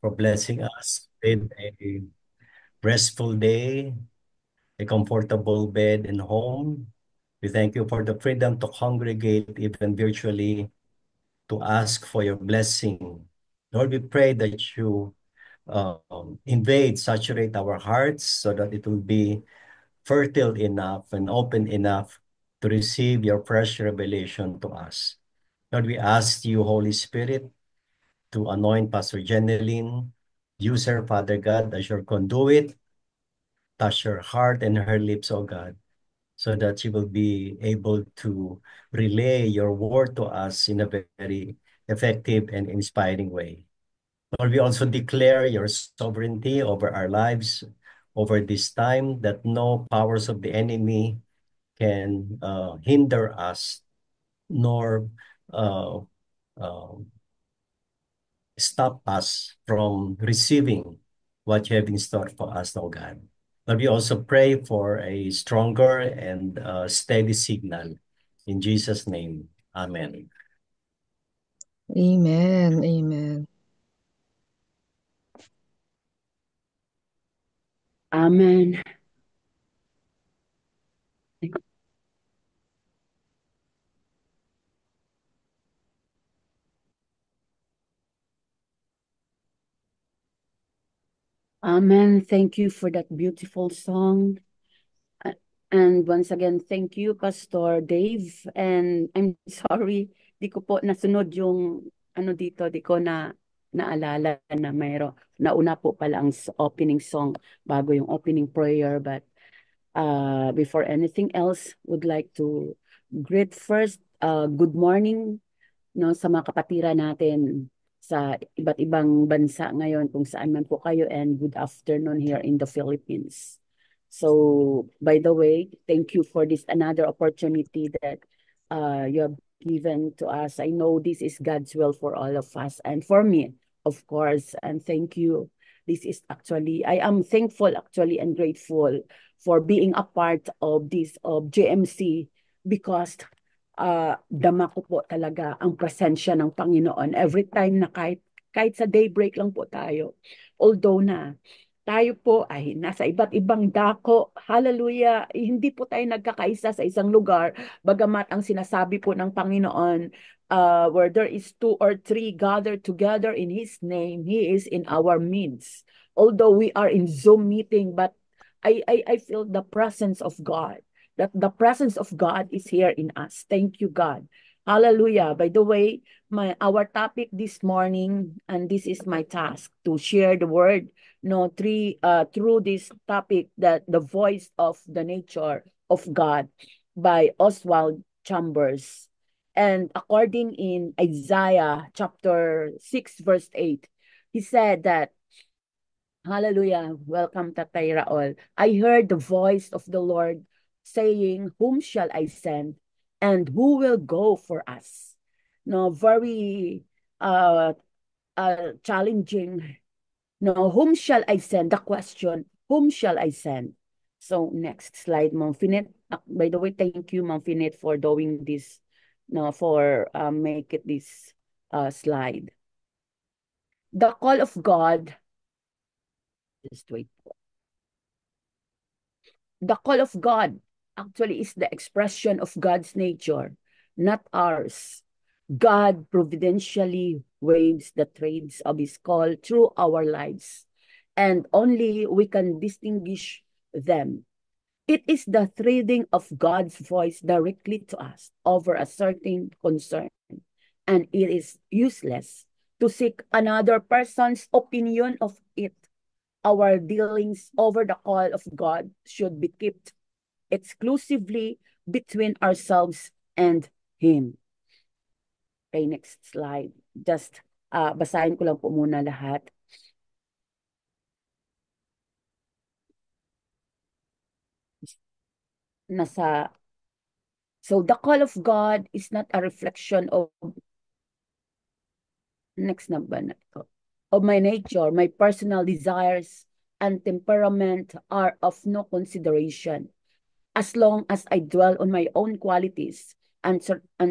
for blessing us with a restful day, a comfortable bed and home. We thank you for the freedom to congregate even virtually to ask for your blessing. Lord, we pray that you invade, saturate our hearts so that it will be fertile enough and open enough to receive your fresh revelation to us. Lord, we ask you, Holy Spirit, to anoint Pastor Jeneline, use her, Father God, as your conduit, touch her heart and her lips, O God, so that she will be able to relay your word to us in a very effective and inspiring way. Lord, we also declare your sovereignty over our lives, over this time, that no powers of the enemy can hinder us, nor uh, uh, stop us from receiving what you have in store for us, O God. Lord, we also pray for a stronger and steady signal. In Jesus' name, amen. Amen. Amen. Amen. Amen. Thank you for that beautiful song. And once again, thank you, Pastor Dave. And I'm sorry, di ko po nasunod yung ano dito, di ko naalala na nauna po pala ang opening song bago yung opening prayer. But before anything else, would like to greet first, good morning, no, sa mga kapatira natin sa iba't ibang bansa ngayon kung saan man po kayo, and good afternoon here in the Philippines. So, by the way, thank you for this another opportunity that you have given to us. I know this is God's will for all of us and for me, of course. And thank you. This is actually, I am thankful actually and grateful for being a part of this of JMC, because dama ko po talaga ang presensya ng Panginoon every time na kahit sa daybreak lang po tayo. Although na tayo po ay nasa iba't ibang dako, hallelujah, hindi po tayo nagkakaisa sa isang lugar, bagamat ang sinasabi po ng Panginoon, where there is two or three gathered together in His name, He is in our midst. Although we are in Zoom meeting, but I feel the presence of God, that the presence of God is here in us. Thank you, God. Hallelujah. By the way, our topic this morning, and this is my task to share the word, no, through this topic, that the voice of the nature of God by Oswald Chambers. And according in Isaiah chapter 6, verse 8, he said that, hallelujah, welcome Tatay Raol. I heard the voice of the Lord saying, whom shall I send? And who will go for us? No, very uh, challenging. No, whom shall I send? The question, whom shall I send? So next slide, Ma'am Finet. By the way, thank you, Ma'am Finet, for doing this, no, for make it this slide. The call of God, just wait. The call of God actually is the expression of God's nature, not ours. God providentially waves the threads of His call through our lives, and only we can distinguish them. It is the threading of God's voice directly to us over a certain concern, and it is useless to seek another person's opinion of it. Our dealings over the call of God should be kept exclusively between ourselves and Him. Okay, next slide. Just basahin ko lang po muna lahat. So the call of God is not a reflection of, next na ba na ito? Of my nature, my personal desires and temperament are of no consideration. As long as I dwell on my own qualities and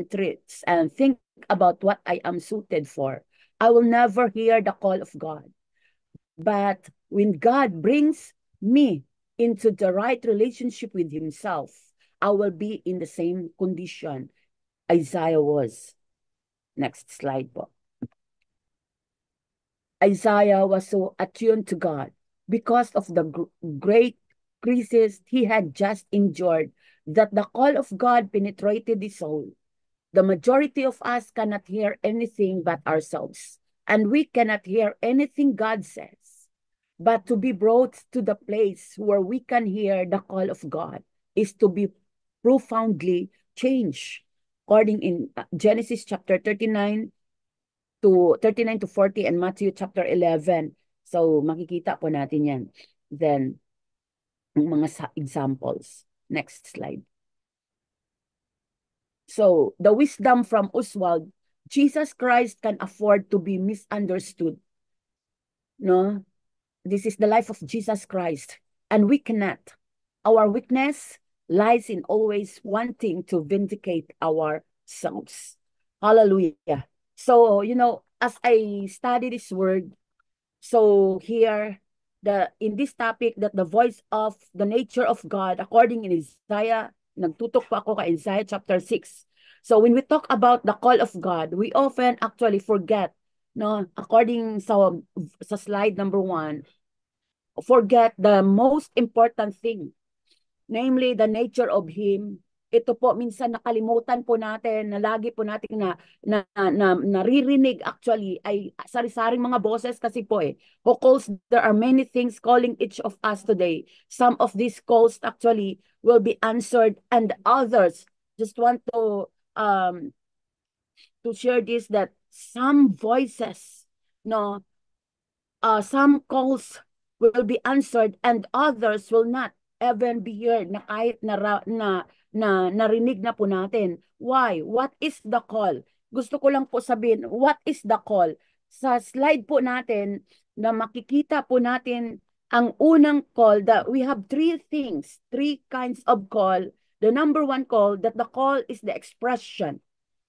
traits and think about what I am suited for, I will never hear the call of God. But when God brings me into the right relationship with himself, I will be in the same condition Isaiah was. Next slide po. Isaiah was so attuned to God because of the great crisis he had just endured that the call of God penetrated his soul. The majority of us cannot hear anything but ourselves, and we cannot hear anything God says. But to be brought to the place where we can hear the call of God is to be profoundly changed. According in Genesis chapter 39 to 40 and Matthew chapter 11. So makikita po natin yan. Then, yung mga examples. Next slide. So, the wisdom from Oswald, Jesus Christ can afford to be misunderstood. No? This is the life of Jesus Christ. And we cannot. Our weakness lies in always wanting to vindicate ourselves. Hallelujah. So, as I study this word, so here, in this topic that the voice of the nature of God, according in Isaiah, nagtutok po ako kay Isaiah chapter 6. So when we talk about the call of God, we often actually forget, no, according sa slide number 1, forget the most important thing, namely the nature of Him. Ito po, minsan nakalimutan po natin, na lagi po natin naririnig actually, ay sari-saring mga boses kasi po who calls, there are many things calling each of us today. Some of these calls actually will be answered, and others just want to share this, that some voices, no, some calls will be answered and others will not even be heard, na kahit narinig na po natin. Why? What is the call? Gusto ko lang po sabihin, what is the call? Sa slide po natin, na makikita po natin ang unang call, that we have three kinds of call. The number one call, that the call is the expression.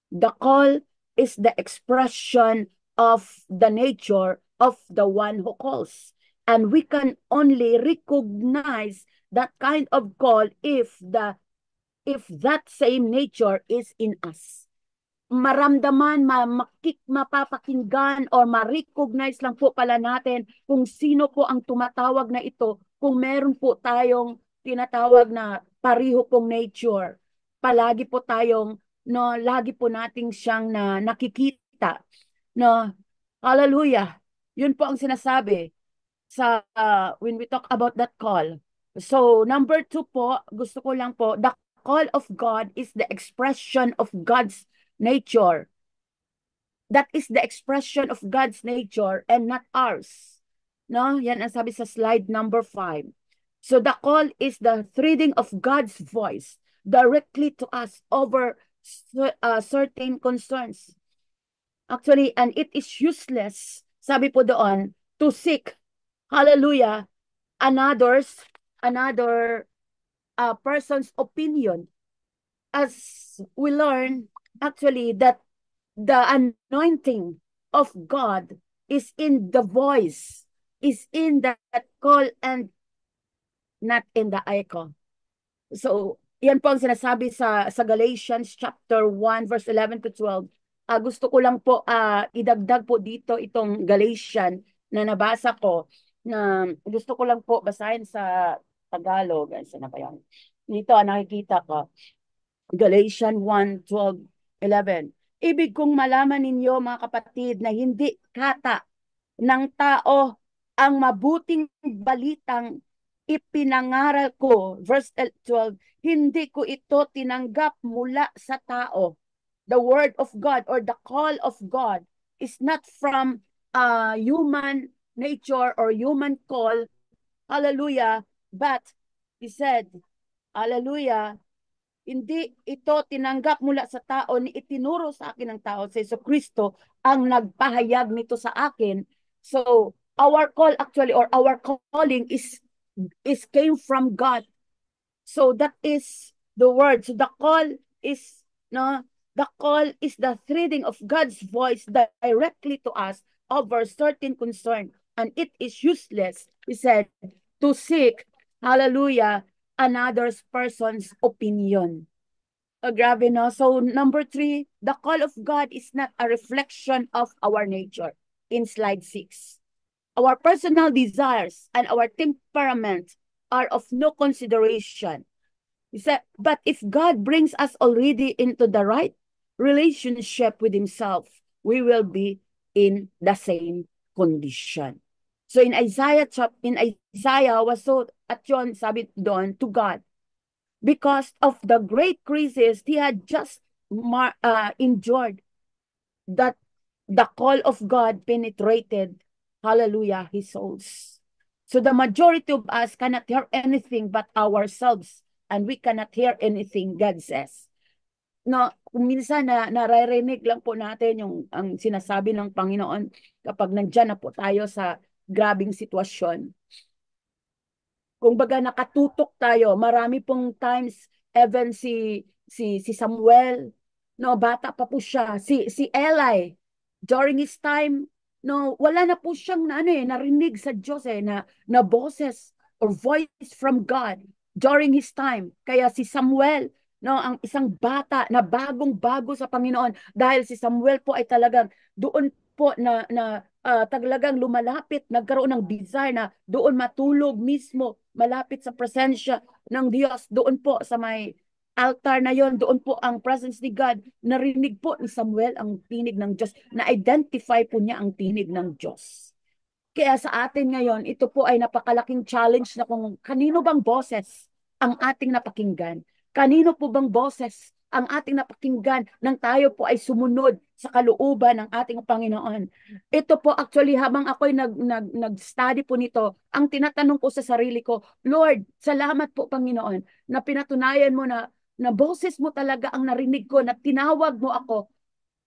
The call is the expression of the nature of the one who calls. And we can only recognize that kind of call if that same nature is in us. Maramdaman, mapapakinggan or ma-recognize lang po pala natin kung sino po ang tumatawag na ito, kung meron po tayong tinatawag na pariho pong nature. Palagi po tayong, no, lagi po nating siyang nakikita. No, hallelujah. Yun po ang sinasabi sa when we talk about that call. So, number 2 po, gusto ko lang po, the call of God is the expression of God's nature. That is the expression of God's nature and not ours. No, yan ang sabi sa slide number 5. So the call is the threading of God's voice directly to us over certain concerns. Actually, and it is useless, sabi po doon, to seek, hallelujah, another person's opinion, as we learn actually that the anointing of God is in the voice, is in that call, and not in the echo. So, yan po ang sinasabi sa Galatians chapter 1 verse 11 to 12. Gusto ko lang po idagdag po dito itong Galatian na nabasa ko, na gusto ko lang po basahin sa Tagalog. Saan na ba yan? Dito nakikita ko. Galatians 1, 12, 11. Ibig kong malaman ninyo, mga kapatid, na hindi kata ng tao ang mabuting balitang ipinangaral ko. Verse 12, hindi ko ito tinanggap mula sa tao. The word of God or the call of God is not from human nature or human call. Hallelujah. But he said, hallelujah, hindi ito tinanggap mula sa tao, ni itinuro sa akin ng tao. Si Jesu Kristo ang nagpahayag nito sa akin. So, our call actually, or our calling is came from God. So, that is the word. So, the call is, no, the threading of God's voice directly to us over certain concern. and it is useless, he said, to seek, hallelujah, another person's opinion. Grabe, no? So, number 3, the call of God is not a reflection of our nature. In slide 6. Our personal desires and our temperament are of no consideration. He said, but if God brings us already into the right relationship with himself, we will be in the same condition. So in Isaiah was so at yun, sabi doon to God, because of the great crisis he had just endured, that the call of God penetrated, hallelujah, his souls. So the majority of us cannot hear anything but ourselves, and we cannot hear anything God says. No, kung minsan naririnig lang po natin yung ang sinasabi ng Panginoon kapag nandiyan na po tayo sa grabing sitwasyon. Kung baga nakatutok tayo, marami pong times, even si Samuel, no, bata pa po siya, si Eli, during his time, no, wala na po siyang narinig sa Diyos na boses or voice from God during his time. Kaya si Samuel, no, ang isang bata na bagong-bago sa Panginoon, dahil si Samuel po ay talagang doon po talagang lumalapit, nagkaroon ng desire na doon matulog mismo, malapit sa presensya ng Diyos, doon po sa may altar na yon, doon po ang presence ni God. Narinig po ni Samuel ang tinig ng Diyos, na-identify po niya ang tinig ng Diyos. Kaya sa atin ngayon, ito po ay napakalaking challenge na kung kanino bang boses ang ating napakinggan. Kanino po bang boses ang ating napakinggan nang tayo po ay sumunod sa kalooban ng ating Panginoon. Ito po actually habang ako'y nag-study po nito, ang tinatanong ko sa sarili ko, Lord, salamat po Panginoon na pinatunayan mo na boses mo talaga ang narinig ko, na tinawag mo ako,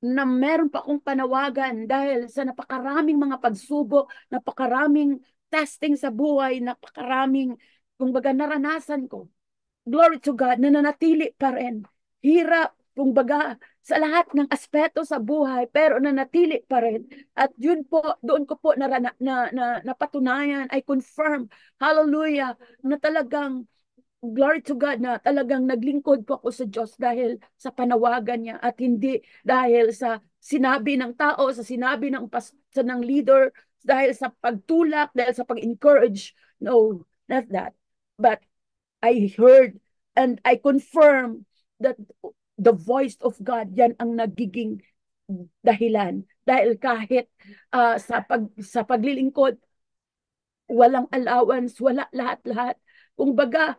na meron pa akong panawagan dahil sa napakaraming mga pagsubok, napakaraming testing sa buhay, napakaraming, kumbaga, naranasan ko. Glory to God, na nanatili pa rin. Hirap, kumbaga, sa lahat ng aspeto sa buhay, pero nanatili pa rin. At yun po, doon ko po napatunayan, I confirm, hallelujah, na talagang glory to God, na talagang naglingkod po ako sa Diyos dahil sa panawagan niya at hindi dahil sa sinabi ng tao, sa sinabi ng leader, dahil sa pagtulak, dahil sa pag-encourage. No, not that. But I heard and I confirm that the voice of God, yan ang nagiging dahilan. Dahil kahit sa paglilingkod, walang allowance, wala lahat-lahat. Kung baga,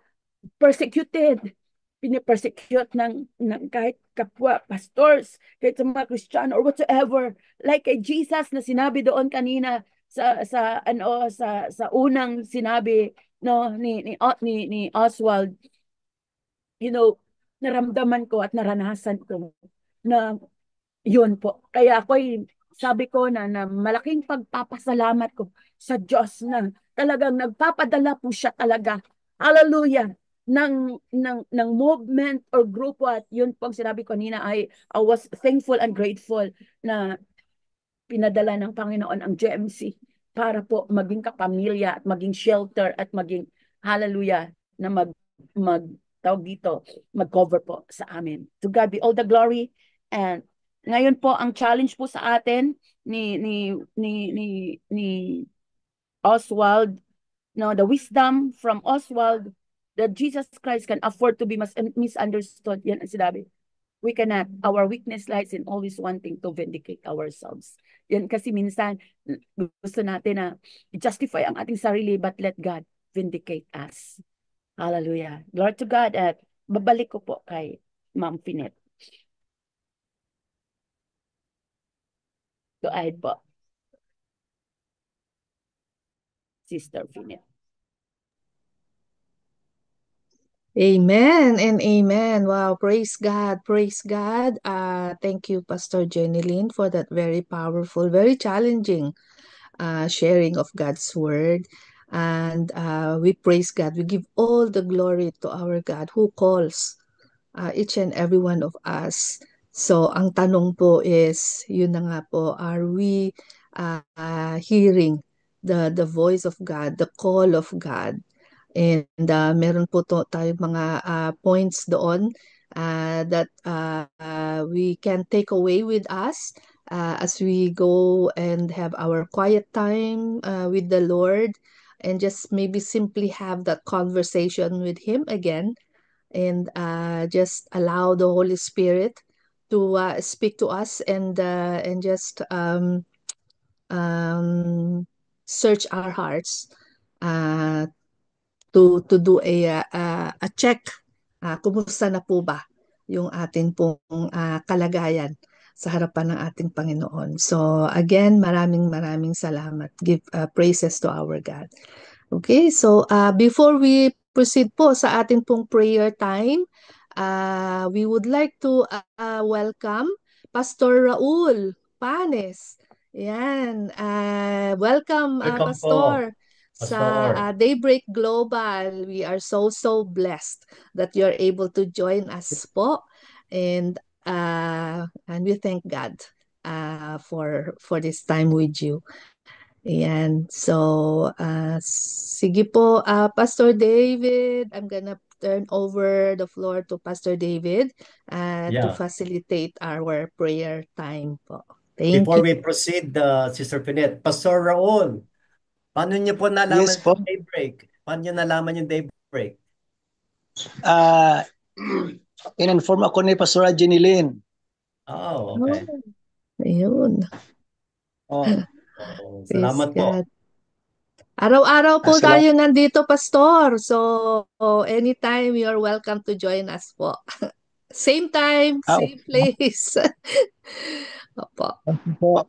persecuted, pinipersecute ng kahit kapwa pastors, kahit sa mga Kristiyano or whatsoever. Like kay Jesus na sinabi doon kanina sa unang sinabi, no, ni Oswald, naramdaman ko at naranasan ko na yun po. Kaya ako'y sabi ko na malaking pagpapasalamat ko sa Diyos na talagang nagpapadala po siya talaga. Hallelujah! ng movement or grupo, at yun po ang sinabi ko kanina, I was thankful and grateful na pinadala ng Panginoon ang GMC para po maging kapamilya at maging shelter at maging, hallelujah, na tawag dito, mag-cover po sa amin. To God be all the glory. And ngayon po ang challenge po sa atin ni Oswald, no, the wisdom from Oswald that Jesus Christ can afford to be misunderstood. Yan ang sinabi. We cannot. Our weakness lies in always wanting to vindicate ourselves. Yan kasi minsan gusto natin na justify ang ating sarili, but let God vindicate us. Hallelujah. Glory to God. At babalik ko po kay Ma'am Finet. Go ahead po. Sister Finet. Amen and amen. Wow, praise God, praise God. Thank you, Pastor Jenny Lynn, for that very powerful, very challenging sharing of God's word. And we praise God. We give all the glory to our God who calls each and every one of us. So, ang tanong po is, yun na nga po, are we hearing the voice of God, the call of God. And meron po tayong mga points doon that we can take away with us as we go and have our quiet time with the Lord, and just maybe simply have that conversation with Him again, and just allow the Holy Spirit to speak to us, and just um, search our hearts uh, to do a check. Kumusta na po ba yung atin pong kalagayan sa harapan ng ating Panginoon. So again, maraming maraming salamat. Give praises to our God. Okay, so before we proceed po sa ating pong prayer time, we would like to welcome Pastor Raul Panes. Yan, welcome Welcome po, Pastor sa Pastor. Daybreak Global. We are so blessed that you're able to join us po, and we thank God for this time with you. Ayan. So, sige po, Pastor David, I'm gonna turn over the floor to Pastor David to Yeah. facilitate our prayer time po. Thank Before you. we proceed, Sister Pinet, Pastor Raul, paano niyo po Yes nalaman po. yung daybreak? Paano niyo nalaman yung daybreak? Ah, in-inform ako ni Pastor Jeneline. Oh, okay. Ayun. Oh, So, Praise salamat po. God. Araw-araw po salamat. tayo nandito, Pastor. So, anytime you're welcome to join us po. Same time, same place. Opo. Po.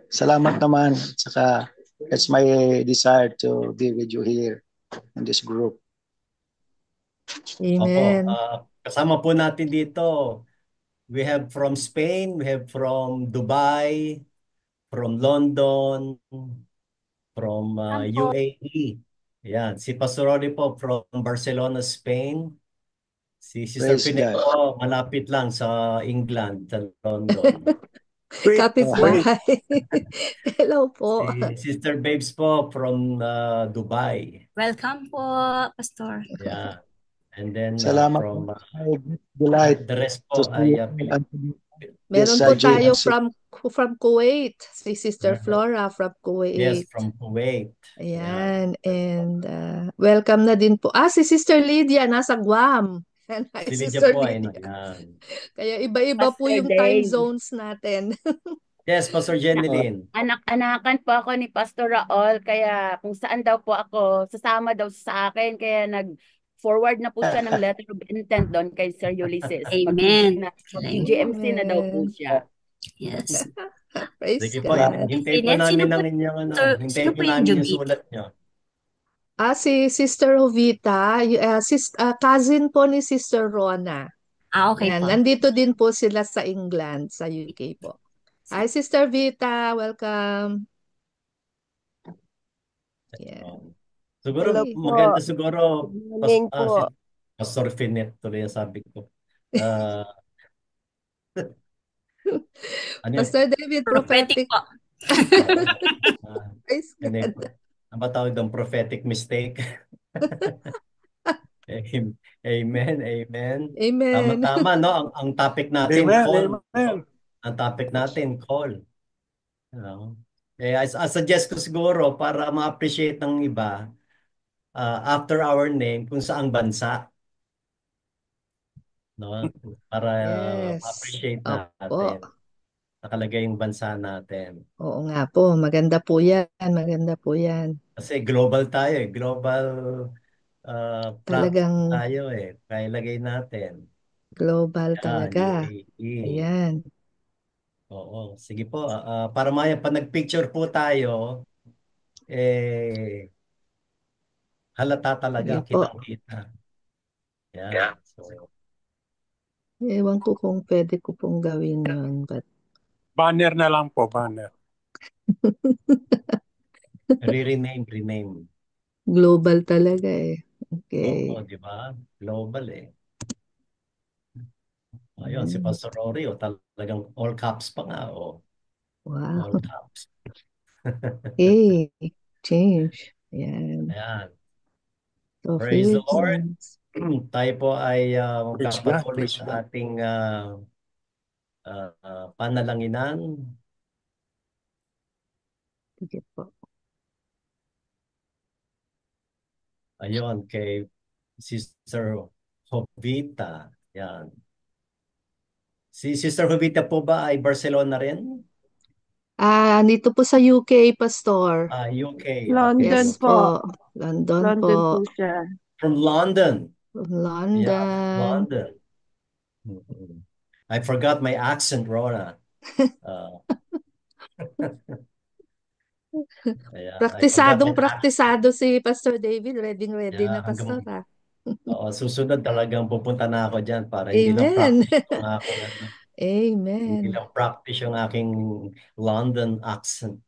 Salamat naman. Saka, it's my desire to be with you here in this group. Opo, Amen. kasama po natin dito. We have from Spain, we have from Dubai, from London, from UAE. Yan, si Pastor Rory po from Barcelona, Spain. Si Sister Praise Pinet God. po, malapit lang sa England, sa London. Kapitbahay. Hello po. Si Sister Babes po from Dubai. Welcome po, Pastor. Yeah. And then Salamat. from Delight the rest to po see ay you. Meron Yes, po Jane, tayo I'm from Kuwait. Si Sister Flora from yes, Kuwait. from Kuwait. Yeah. Ayan. And welcome na din po. Si Sister Lydia nasa Guam. Hi, Si Lydia Sister po ay Lydia. yan. Kaya iba-iba po Pastor yung time Dave. zones natin. Yes, Pastor Jeneline. Anak-anakan po ako ni Pastor Raul, kaya kung saan daw po ako, sasama daw sa akin, kaya nag-forward na po siya ng letter of intent doon kay Sir Ulysses. Amen. Mag-GMC na daw po siya. Yes. Praise Sige po, God. hintayin po Pinet, sino namin po- ang inyong Sir, hintayin sino po po yung namin yung Jovita? sulat nyo. Si Sister Jovita, cousin po ni Sister Rona. Okay Yan, po. nandito din po sila sa England, sa UK po. Hi, Sister Vita. Welcome. Yeah. Siguro, Hello po. maganda siguro, Good morning po. Pastor Finet, tuloy ang sabi ko. Uh, ano yun? Pastor David, Prophetic prophetic. po. Praise Ano God. ang batawag ng prophetic mistake? Amen, amen. Amen. Tama-tama, no? Ang topic natin, Amen, call. amen. Ang topic natin, call. No? I suggest ko siguro para ma-appreciate ng iba after our name kung saang bansa. No? Para Yes. ma-appreciate Opo. natin. Nakalagay yung bansa natin. Oo nga po. Maganda po yan. Maganda po yan. Kasi global tayo eh. Global platform Talagang tayo eh. Kaya ilagay natin. global Yan, talaga. UAE. Ayan. Oo. Sige po. Para maya, pag nag-picture po tayo, halata talaga. Sige po. Kitang-kita. Yan. So, Ewan ko kung pwede ko pong gawin yun. But Banner na lang po, banner. rename. global talaga eh. Okay. Oo, di ba? Global eh. Ayun, si Pastor Rory, talagang all caps pa nga. Wow. All caps. Okay. change. Yan. Ayan. So, Praise the Lord. Philippines. Tayo po ay Praise God, magpapatuloy praise sa God. ating panalanginan. Sige po. Ayun, kay Sister Jovita. Yan. Si Sister Jovita po ba ay Barcelona rin? Dito po sa UK, Pastor. UK. London Yes po. po. London London po. po siya. From London. From Yeah, from London. London. Mhm. I forgot my accent, Rona. Ayan, I forgot my accent. Praktisado si Pastor David. Ready na, Yeah, Pastor, ha? susunod talagang pupunta na ako dyan para hindi lang Amen. practice yung aking hindi Amen. lang practice yung aking London accent.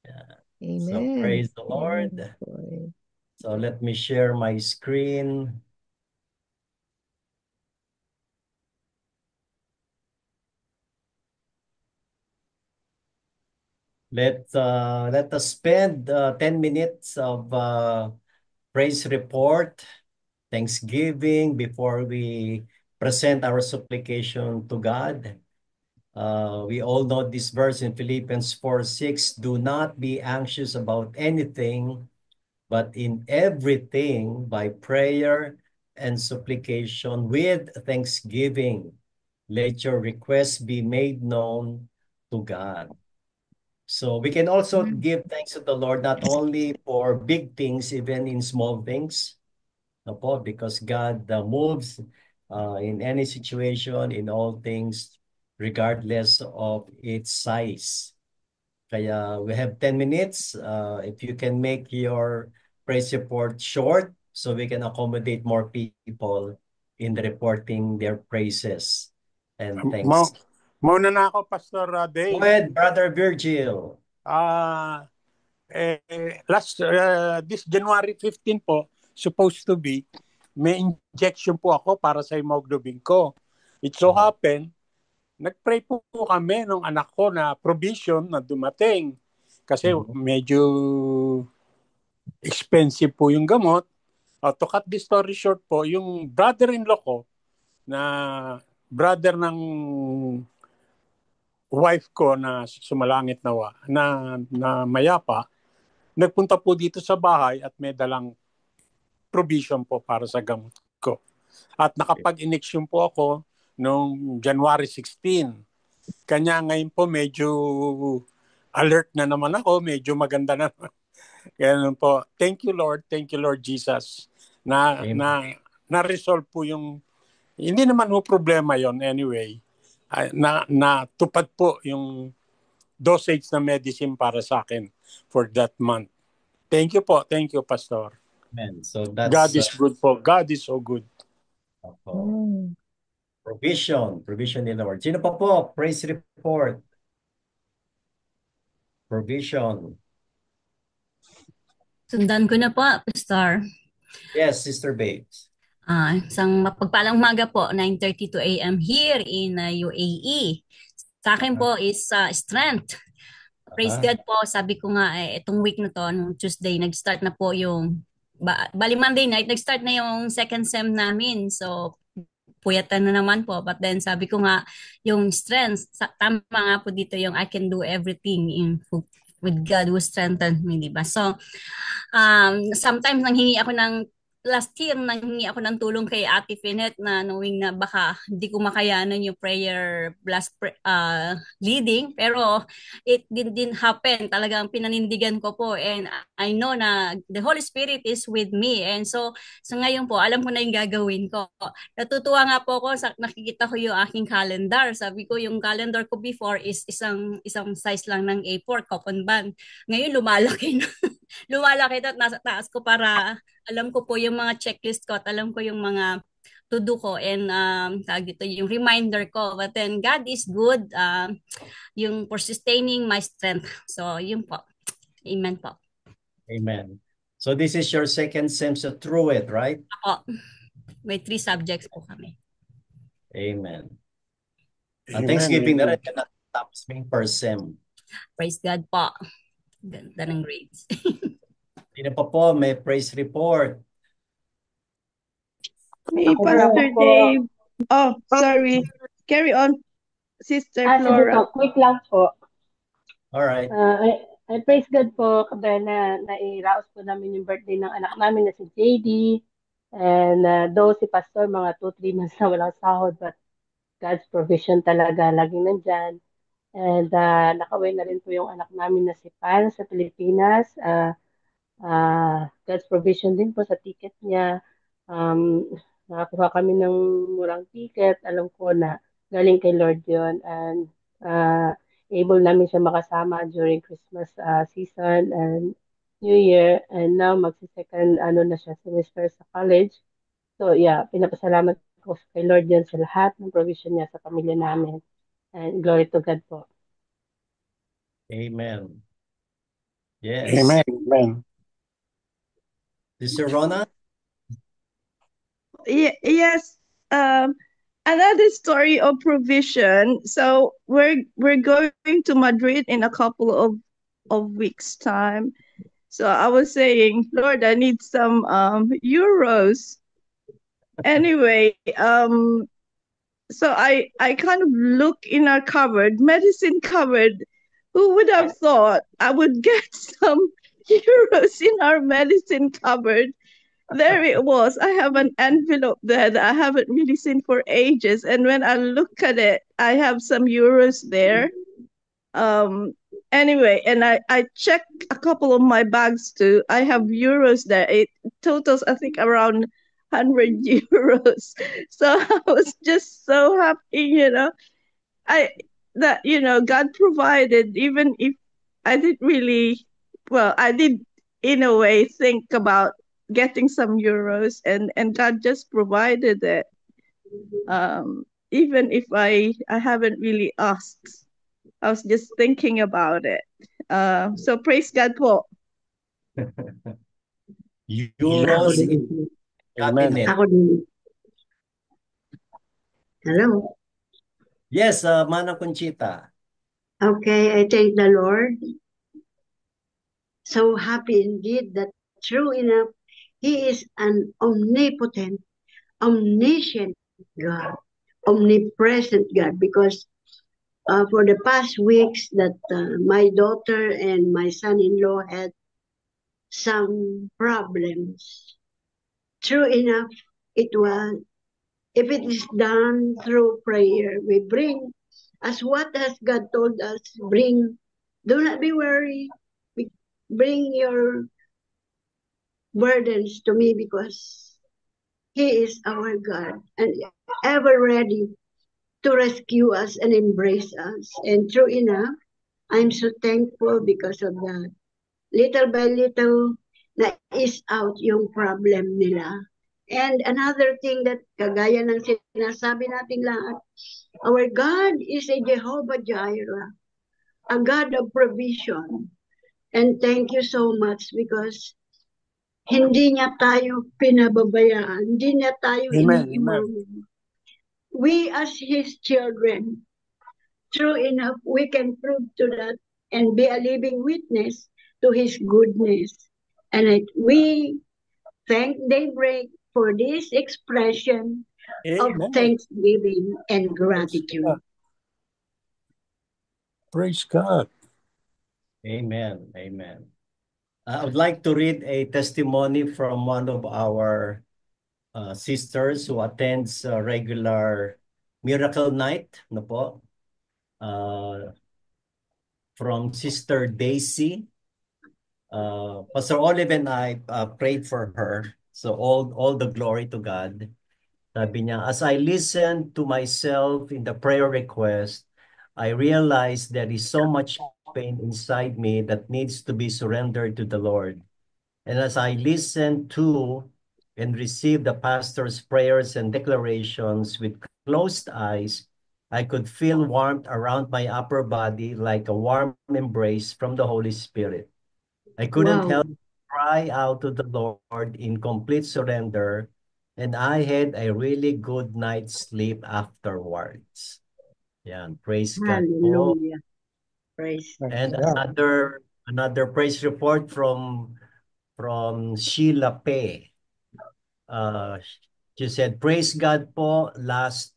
Yeah. So Amen. praise the Lord. Amen. Boy. So let me share my screen. Let us spend 10 minutes of praise report, thanksgiving before we present our supplication to God. We all know this verse in Philippians 4:6. Do not be anxious about anything, but in everything by prayer and supplication with thanksgiving, let your requests be made known to God. So we can also give thanks to the Lord not only for big things, even in small things, because God moves in any situation, in all things, regardless of its size. Kaya we have 10 minutes. If you can make your praise report short so we can accommodate more people in reporting their praises and thanks. Mauna na ako, Pastor Go Dave. ahead, Brother Virgil. This January 15 po, supposed to be, may injection po ako para sa hemoglobin ko. It so happen, nagpray po kami ng anak ko na provision na dumating. Kasi medyo expensive po yung gamot. To cut the story short po, yung brother-in-law ko, na brother ng wife ko na sumalangit na mayapa, nagpunta po dito sa bahay at may dalang provision po para sa gamot ko. At nakapag-injection po ako noong January 16. Kanya ngayon po medyo alert na naman ako, medyo maganda na naman. Kaya po, thank you Lord Jesus na-resolve po yung, hindi naman po problema yon anyway. Na tupad po yung dosage na medicine para sa akin for that month. Thank you po. Thank you, Pastor. Amen. So that's God is good po. God is so good. Provision in the Lord. Sino pa po? Praise report. Provision. Sundan ko na po, Pastor. Yes, Sister Babes. Isang mapagpalang umaga po, 9:32 a.m. here in UAE. Sa akin po is strength. Praise God po. Sabi ko nga, itong week na to, nung Tuesday, nag-start na po yung, bali Monday night, nag-start na yung second sem namin. So, puyatan na naman po. But then, sabi ko nga, yung strength, tama nga po dito yung I can do everything with God who strengthened me, diba? So, sometimes nanghingi ako last year, nanghingi ako ng tulong kay Ate Finet na knowing na baka hindi ko makayanan yung prayer blast leading. Pero it didn't happen. Talagang pinanindigan ko po. And I know na the Holy Spirit is with me. And so ngayon po, alam ko na yung gagawin ko. Natutuwa nga po ako sa nakikita ko yung aking calendar. Sabi ko, yung calendar ko before is isang size lang ng A4, coupon band. Ngayon, lumalaki na. Lumalaki na at nasa taas ko para alam ko po yung mga checklist ko at alam ko yung mga to-do ko and yung reminder ko. But then God is good yung for sustaining my strength. So yun po. Amen po. Amen. So this is your second sem sa through it, right? Ako. May 3 subjects po kami. Amen. Amen. Thanksgiving na rin ka natapos may per sem. Praise God po. Ganda ng grades. Sino pa po may praise report? Hey, Ako Pastor po. Dave. Oh, sorry. Carry on, Sister Sige Flora. po, quick lang po. All right. I praise God po kasi nairaos po namin yung birthday ng anak namin na si JD. And though si Pastor mga 2-3 months na walang sahod, but God's provision talaga laging nandyan. And nakawin na rin po yung anak namin na si Pan sa Pilipinas. God's provision din po sa ticket niya. Nakakuha kami ng murang ticket. Alam ko na galing kay Lord yon. And able namin siya makasama during Christmas season and New Year. And now magsi-second na siya semester sa college. So yeah, pinapasalamat ko kay Lord yan sa lahat ng provision niya sa pamilya namin. And glory to God po. Amen. Yes. Amen. Amen. Sister Rona? Yes. Another story of provision. So we're going to Madrid in a couple of weeks time. So I was saying, Lord, I need some euros. Anyway, so I kind of look in our cupboard, medicine cupboard. Who would have thought I would get some euros in our medicine cupboard? There it was. I have an envelope there that I haven't really seen for ages. And when I look at it, I have some euros there. Anyway, and I checked a couple of my bags too. I have euros there. It totals, I think, around 100 euros. So I was just so happy. God provided, even if I didn't really, well, I did in a way think about getting some euros, and God just provided it. Even if I haven't really asked, I was just thinking about it. So praise God po. Euros in Amen. cabinet. Ako din. Hello. Yes, Mana Conchita. Okay, I thank the Lord. So happy indeed that true enough, He is an omnipotent, omniscient God, omnipresent God, because for the past weeks that my daughter and my son-in-law had some problems. True enough, it was, if it is done through prayer, we bring, as what has God told us, do not be worried, bring your burdens to me because He is our God and ever ready to rescue us and embrace us. And true enough, I'm so thankful because of that. Little by little, na-is out yung problem nila. And another thing that kagaya ng sinasabi nating lahat, our God is a Jehovah Jireh, a God of provision. And thank you so much because hindi niya tayo pinababayaan, hindi niya tayo Amen. iniiwan. We as His children, true enough, we can prove to that and be a living witness to His goodness. And we thank Daybreak for this expression of Amen. thanksgiving and gratitude. Praise God. Amen. Amen. I would like to read a testimony from one of our sisters who attends regular Miracle Night, no po? From Sister Daisy. Pastor Olive and I prayed for her. So all the glory to God. Sabi niya, as I listened to myself in the prayer request, I realized there is so much pain inside me that needs to be surrendered to the Lord. And as I listened to and received the pastor's prayers and declarations with closed eyes, I could feel warmth around my upper body like a warm embrace from the Holy Spirit. I couldn't Wow. help but cry out to the Lord in complete surrender, and I had a really good night's sleep afterwards. Yan, praise God po. Hallelujah. Praise. And God. another Another praise report from Sheila Pe. She said, praise God po, last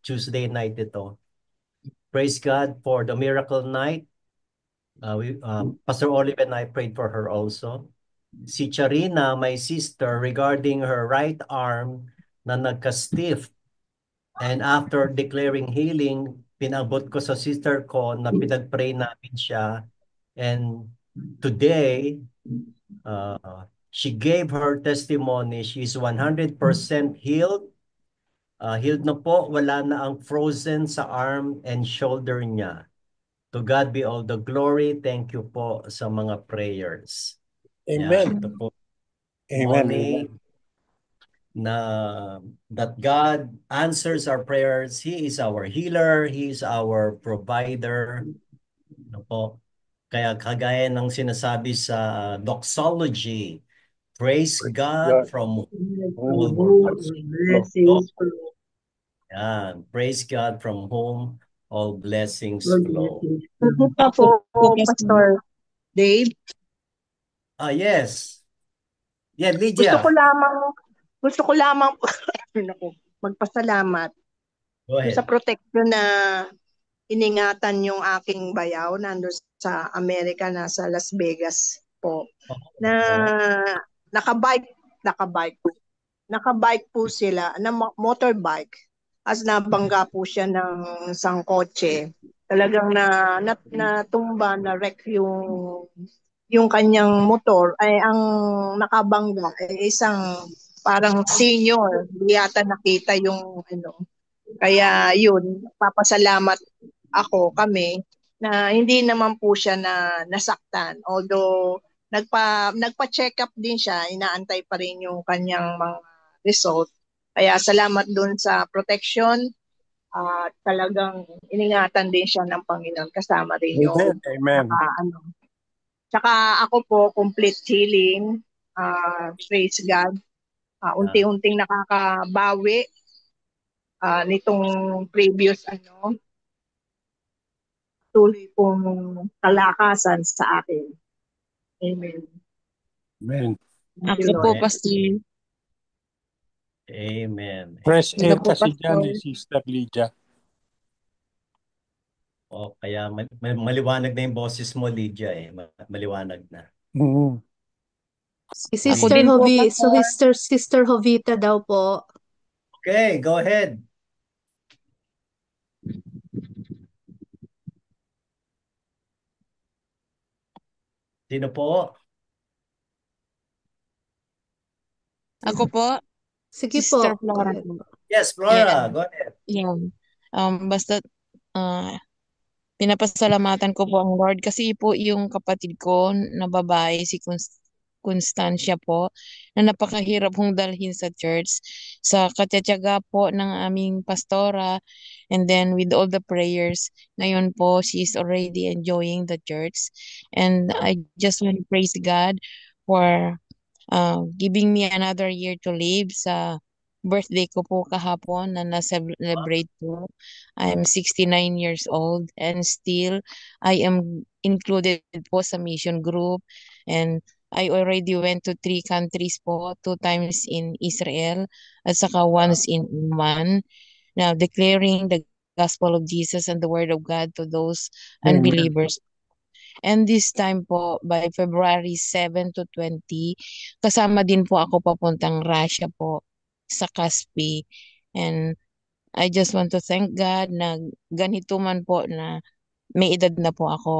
Tuesday night ito. Praise God for the miracle night. Pastor Olive and I prayed for her also. Si Charina, my sister, regarding her right arm na nagka-stiff. And after declaring healing, pinabot ko sa sister ko na pinag-pray namin siya. And today, she gave her testimony. She's 100% healed. Healed na po, wala na ang frozen sa arm and shoulder niya. To God be all the glory. Thank you po sa mga prayers. Amen. Yan, ito po. Amen. Morning na that God answers our prayers. He is our healer. He is our provider. Ano po? Kaya kagaya ng sinasabi sa doxology, praise God from all Blessings flow. Yan. Praise God from whom all blessings All flow. blessings. Ako Ako po, po, Pastor. Dave, Yes. Yeah, Gusto ko Lydia. lamang naku, magpasalamat Go sa ahead. protection na iningatan yung aking bayaw nando sa Amerika, nasa Las Vegas po. Na nakabike po sila, na motorbike. As nabangga po siya ng isang kotse. Talagang natumba, na wreck yung kanyang motor. Ay ang nakabangga ay isang parang senior, hindi yata nakita yung ano. Kaya yun, papasalamat kami na hindi naman po siya nasaktan. Although nagpa-check up din siya, inaantay pa rin yung kanyang mga result. Kaya salamat dun sa protection at talagang iningatan din siya ng Panginoon, kasama rin yung Amen. Tsaka ako po, complete healing. Praise God. Unti-unting nakakabawi nitong previous tuloy pong kalakasan sa akin. Amen. Amen. Thank you, Ako po, Lord. Pastor. Amen. Fresh Ito air po, kasi dyan Pastor. Sister Lydia. Kaya maliwanag na yung boses mo, Lydia eh. Maliwanag na. Si Ako Sister din po, Sister Jovita daw po. Okay, go ahead. Sino po? Ako po, Sige Sister po. Flora Go ahead. po. Yes, Flora, go ahead. Yan. Basta pinapasalamatan ko po ang Lord kasi po yung kapatid ko na babae, si Constancia po, na napakahirap hong dalhin sa church. Sa katyatsyaga po ng aming pastora, and then with all the prayers, ngayon po she is already enjoying the church. And I just want to praise God for giving me another year to live. Sa birthday ko po kahapon na na-celebrate po. I'm 69 years old and still I am included po sa mission group, and I already went to 3 countries po, 2 times in Israel at saka once in Oman. Now declaring the gospel of Jesus and the word of God to those unbelievers. And this time po, by February 7 to 20, kasama din po ako papuntang Russia po sa Caspi. And I just want to thank God na ganito man po na may edad na po ako.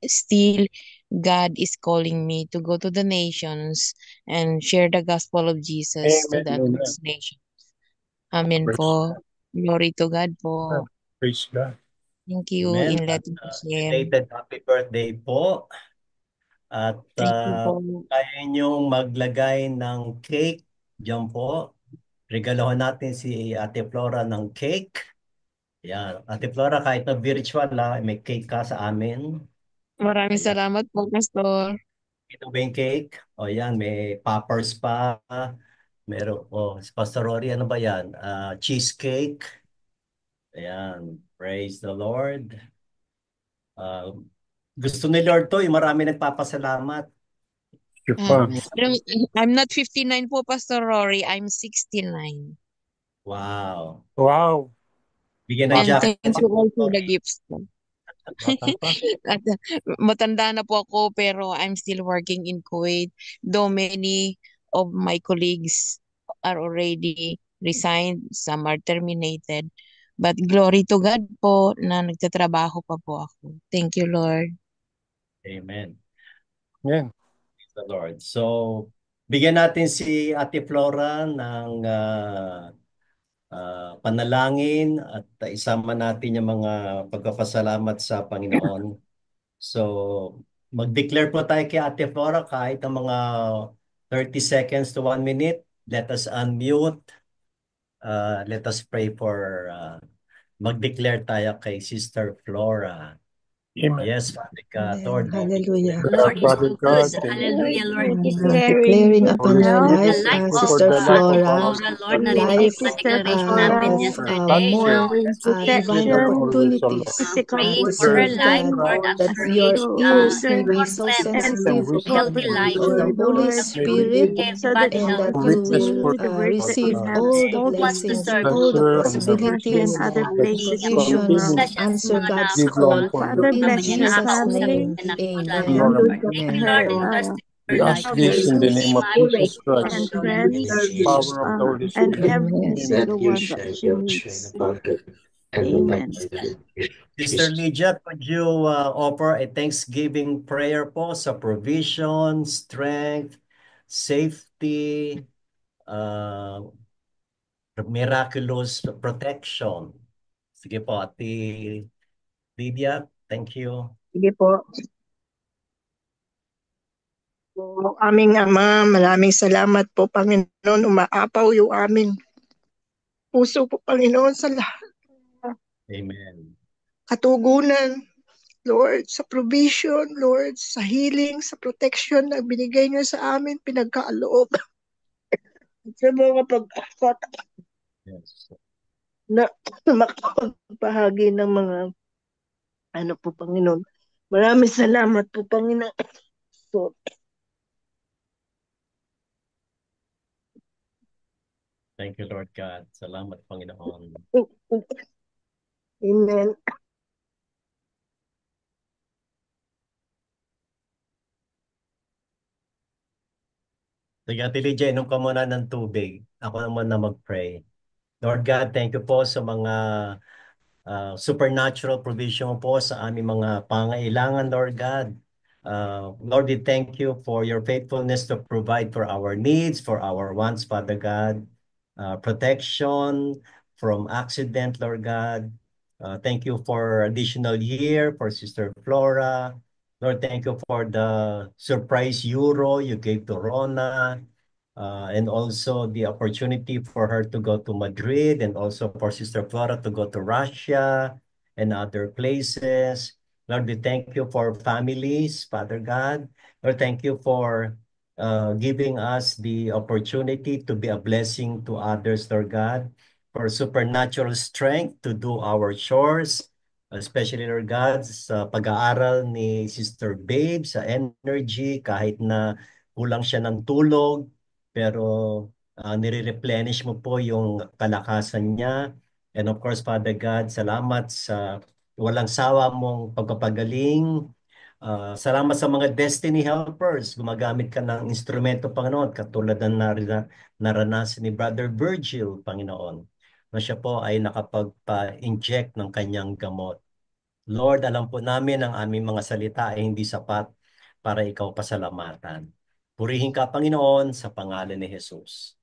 Still, God is calling me to go to the nations and share the gospel of Jesus to the next nation. Amen po. Glory to God po. Praise God. Thank you Amen. in letting me share. Belated happy birthday po. At Thank you po. kaya niyong maglagay ng cake diyan po. Regalohan natin si Ate Flora ng cake. Yan. Ate Flora, kahit na virtual may cake ka sa amin. Maraming Ayan. salamat po, Pastor. Ito ba yung cake? Yan, may poppers pa. Meron, si Pastor Rory, ano ba yan? Cheesecake. Ayan. Praise the Lord. Gusto ni Lord to, yung marami nagpapasalamat. Sige Ah, pa. I'm not 59 po, Pastor Rory. I'm 69. Wow. Wow. Bigyan ng And jacket thank si you all for Pastor. the gifts po. Bata pa. At, matanda na po ako pero I'm still working in Kuwait. Though many of my colleagues are already resigned, some are terminated. But glory to God po na nagtatrabaho pa po ako. Thank you, Lord. Amen. Yan. Praise the Lord. So, bigyan natin si Ate Flora ng panalangin at isama natin yung mga pagpapasalamat sa Panginoon. So, mag-declare po tayo kay Ate Flora kahit ng mga 30 seconds to 1 minute. Let us unmute. Let us pray for mag-declare tayo kay Sister Flora. Amen. Yes, Father God. Amen. Lord, we Hallelujah. declare Lord is Father so God, good. thank you Lord, Hallelujah, Lord. we're Declaring declaring upon good Holy your health The life, Spirit. life Thank you of for Sister the life of Ate Flora, our Flora, Lord, sister of narinig life ko ang Sister declaration Flora, namin of yesterday. more No, healing, divine sister. protection, Always on opportunities physical praying to for her serve life, God, protection, Lord, that absolute your spiritual ears may order, be more so strength, and and sensitive wisdom healthy for to life, the protection, Holy Lord, may we be Spirit, so that everybody she and healthy. that will you witness will for continue the work that receive you God. have all the Who called wants to her blessings, serve Bless all the her to and Russia possibilities, and other all the places Jesus. in the provisions world. to Bless answer mga God's give na-call call. long for Father, life. In bless naman her na-accept Jesus' family name, na amen. Lord, and Thank you, Amen. Lord, her entrust her we ask life. this in the relatives name of Iman, Jesus and Christ, friends power of the Holy and Spirit. every Amen. the one that she needs. Amen. Sister Lydia, could you offer a thanksgiving prayer po sa provision, strength, safety, uh, miraculous protection? Sige po, Ate Lydia, thank you. Sige po. Po, aming Ama, maraming salamat po, Panginoon. Umaapaw yung aming puso po, Panginoon, sa lahat ng Amen. katugunan, Lord, sa provision, Lord, sa healing, sa protection na binigay niyo sa amin, pinagkaloob. Sa mga pagkakataon Yes. na makapagbahagi ng mga ano po, Panginoon. Maraming salamat po, Panginoon. So, Thank you, Lord God. Salamat, Panginoon. Amen. Sige, Ate Lydia, inom ka muna ng tubig. Ako naman na mag-pray. Lord God, thank you po sa mga supernatural provision po sa aming mga pangailangan, Lord God. Lord, we thank you for your faithfulness to provide for our needs, for our wants, Father God. Protection from accident, Lord God. Thank you for additional year for Sister Flora. Lord, thank you for the surprise euro you gave to Rona. And also the opportunity for her to go to Madrid and also for Sister Flora to go to Russia and other places. Lord, we thank you for families, Father God. Lord, thank you for giving us the opportunity to be a blessing to others, Lord God, for supernatural strength to do our chores, especially, Lord God, sa pag-aaral ni Sister Babe, sa energy, kahit na kulang siya ng tulog, pero nire-replenish mo po yung kalakasan niya. And of course, Father God, salamat sa walang sawa mong pagpapagaling. Salamat sa mga destiny helpers. Gumagamit ka ng instrumento, Panginoon, katulad ng naranasan ni Brother Virgil, Panginoon, na siya po ay nakapagpa-inject ng kanyang gamot. Lord, alam po namin ang aming mga salita ay hindi sapat para ikaw pasalamatan. Purihin ka, Panginoon, sa pangalan ni Jesus.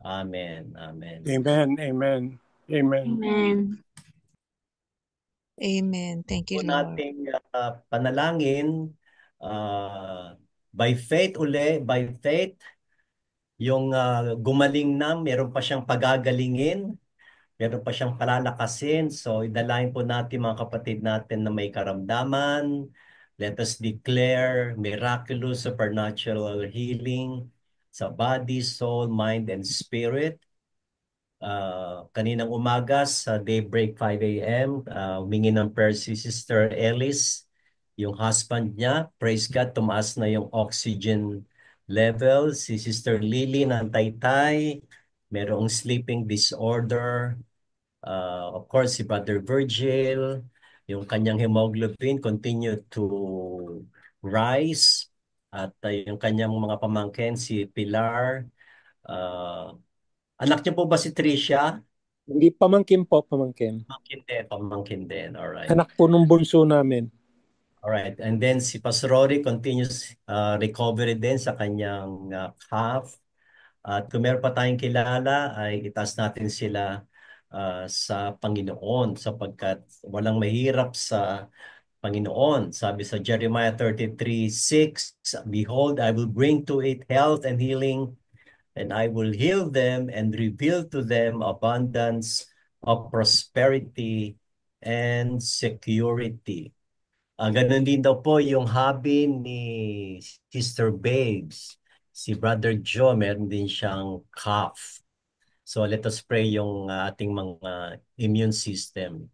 Amen. Amen. Amen. Amen. Amen. Amen. Amen. Thank Po you, Lord. nating panalangin by faith by faith, yung gumaling na, meron pa siyang pagagalingin, meron pa siyang palalakasin. So, idalahin po natin mga kapatid natin na may karamdaman. Let us declare miraculous supernatural healing sa body, soul, mind, and spirit. Kaninang umaga sa Daybreak 5 a.m., humingi ng prayer si Sister Ellis Yung husband niya, praise God, tumaas na yung oxygen level. Si Sister Lily ng Taytay, merong sleeping disorder. Of course, si Brother Virgil, yung kanyang hemoglobin continue to rise. At yung kanyang mga pamangkin, si Pilar. Uh, Anak niyo po ba si Tricia? Hindi, pamangkin po, pamangkin. Pamangkin din, pamangkin din. Alright. Anak po nung bunso namin. Alright. And then si Pastor Rory continues recovery din sa kanyang calf. At kung meron pa tayong kilala, ay itaas natin sila sa Panginoon sapagkat walang mahirap sa Panginoon. Sabi sa Jeremiah 33:6, Behold, I will bring to it health and healing, and I will heal them and reveal to them abundance of prosperity and security. Ganun din daw po yung hobby ni Sister Babes. Si Brother Joe, meron din siyang cough. So let us pray yung ating mga immune system.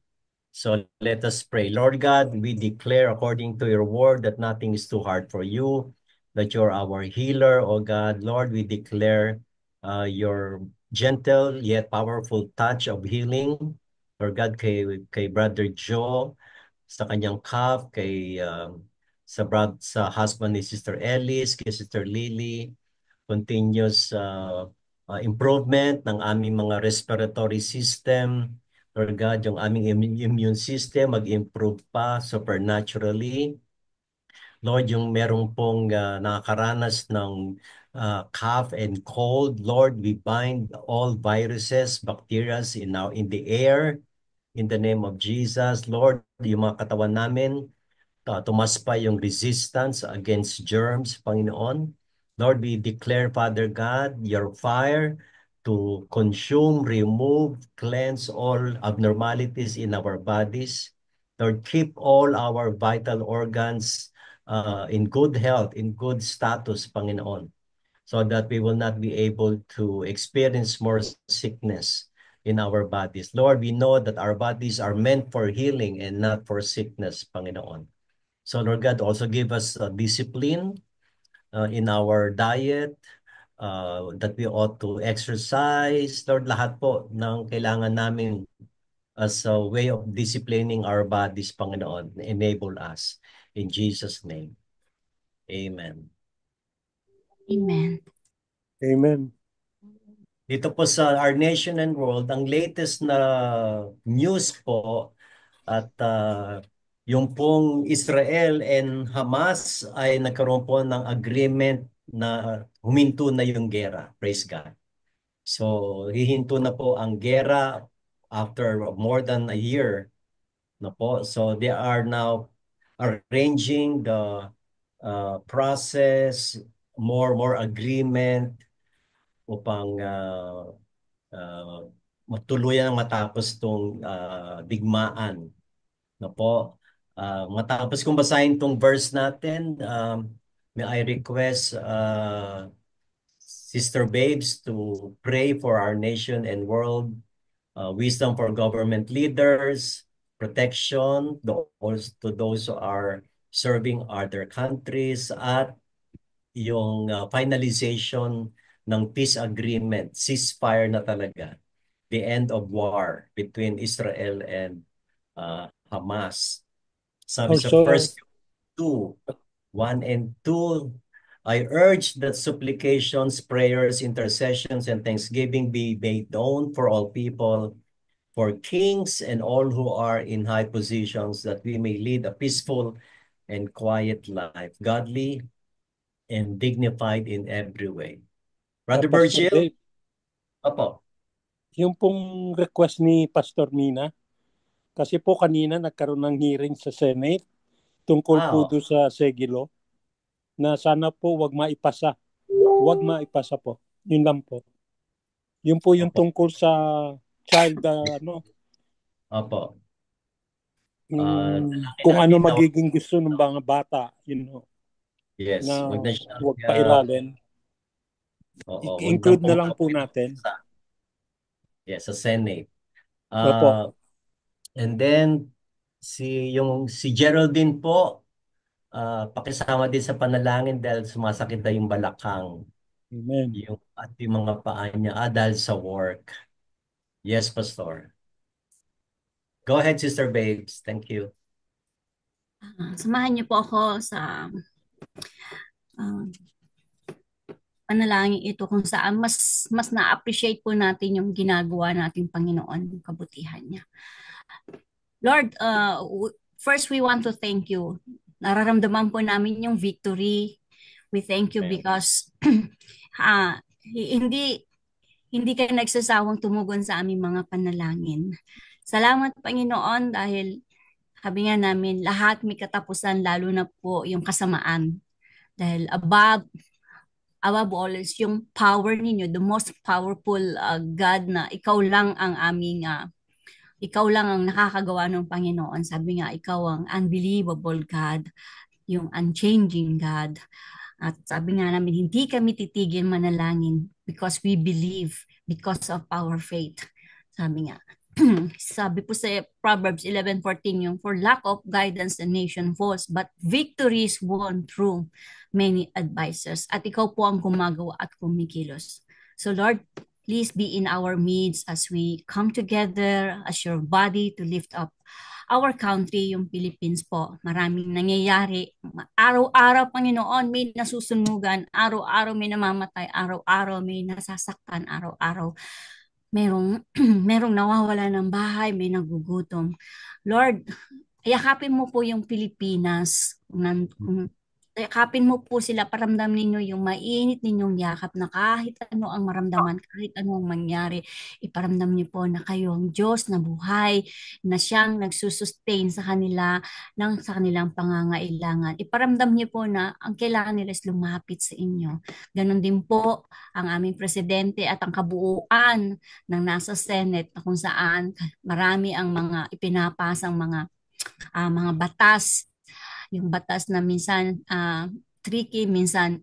So let us pray. Lord God, we declare according to your word that nothing is too hard for you, that you're our healer, O God. Lord, we declare your gentle yet powerful touch of healing. Lord God, kay Brother Joe, sa kanyang cough, sa husband ni Sister Ellis, kay Sister Lily, continuous improvement ng aming mga respiratory system. Lord God, yung aming immune system mag-improve pa supernaturally. Lord, yung merong pong nakakaranas ng cough and cold, Lord, we bind all viruses, bacteria in the air in the name of Jesus. Lord, yung mga katawan namin, tumas pa yung resistance against germs, Panginoon. Lord, we declare, Father God, your fire to consume, remove, cleanse all abnormalities in our bodies. Lord, keep all our vital organs in good health, in good status, Panginoon, so that we will not be able to experience more sickness in our bodies. Lord, we know that our bodies are meant for healing and not for sickness, Panginoon. So Lord God, also give us discipline in our diet, that we ought to exercise. Lord, lahat po ng kailangan namin as a way of disciplining our bodies, Panginoon, enable us. In Jesus' name, amen. Amen. Amen. Dito po sa Our Nation and World, ang latest na news po at yung pong Israel and Hamas ay nagkaroon po ng agreement na huminto na yung gera. Praise God. So, hihinto na po ang gera after more than a year na po. So, they are now arranging the process, more agreement upang matuluyan matapos tong digmaan na po. Matapos kong basahin tong verse natin, may I request Sister Babes to pray for our nation and world, wisdom for government leaders, protection to those who are serving other countries, at yung finalization ng peace agreement, ceasefire na talaga, the end of war between Israel and Hamas. Sabi sa Also, First 2, 1 and 2, I urge that supplications, prayers, intercessions, and thanksgiving be made known for all people, for kings and all who are in high positions, that we may lead a peaceful and quiet life, godly and dignified in every way. Brother Pastor Virgil? Dave, Opo. yung pong request ni Pastor Mina, kasi po kanina nagkaroon ng hearing sa Senate tungkol po doon sa Segilo, na sana po wag maipasa. Wag maipasa po. Yun lang po. Yun po yung tungkol sa child, Opo. kung ano magiging gusto ng mga bata, yun know, yes, na wag wag pairalin. Include na lang po natin. Yes, sa Senate. Opo. And then si Geraldine po, pakisama din sa panalangin dahil sumasakit na yung balakang, Amen. at yung mga paa niya, dahil sa work. Yes, Pastor. Go ahead, Sister Babes. Thank you. Samahan niyo po ako sa ah, panalangin ito kung saan mas na-appreciate po natin yung ginagawa nating Panginoon, yung kabutihan niya. Lord, first we want to thank you. Nararamdaman po namin yung victory. We thank you because hindi ka nagsasawang tumugon sa aming mga panalangin. Salamat, Panginoon, dahil sabi nga namin, lahat may katapusan, lalo na po yung kasamaan. Dahil above all is yung power ninyo, the most powerful God na ikaw lang ang aming ikaw lang ang nakakagawa ng Panginoon. Sabi nga, ikaw ang unbelievable God, yung unchanging God. At sabi nga namin, hindi kami titigil manalangin because we believe, because of our faith. Sabi nga, sabi po sa Proverbs 11:14 yung, for lack of guidance the nation falls, but victory is won through many advisors. At ikaw po ang gumagawa at kumikilos. So Lord, please be in our midst as we come together as your body to lift up our country, yung Philippines po. Maraming nangyayari. Araw-araw, Panginoon, may nasusunugan. Araw-araw may namamatay. Araw-araw may nasasaktan. Araw-araw merong nawawala ng bahay, may nagugutom. Lord, yakapin mo po yung Pilipinas. Yakapin mo po sila, paramdam ninyo yung mainit ninyong yakap na kahit ano ang maramdaman, kahit ano ang mangyari, iparamdam niyo po na kayo ang Diyos na buhay, na siyang nagsusustain sa kanila sa kanilang pangangailangan. Iparamdam niyo po na ang kailangan nila is lumapit sa inyo. Ganon din po ang aming presidente at ang kabuuan ng nasa Senate na kung saan marami ang mga ipinapasang mga batas, yung batas na minsan tricky, minsan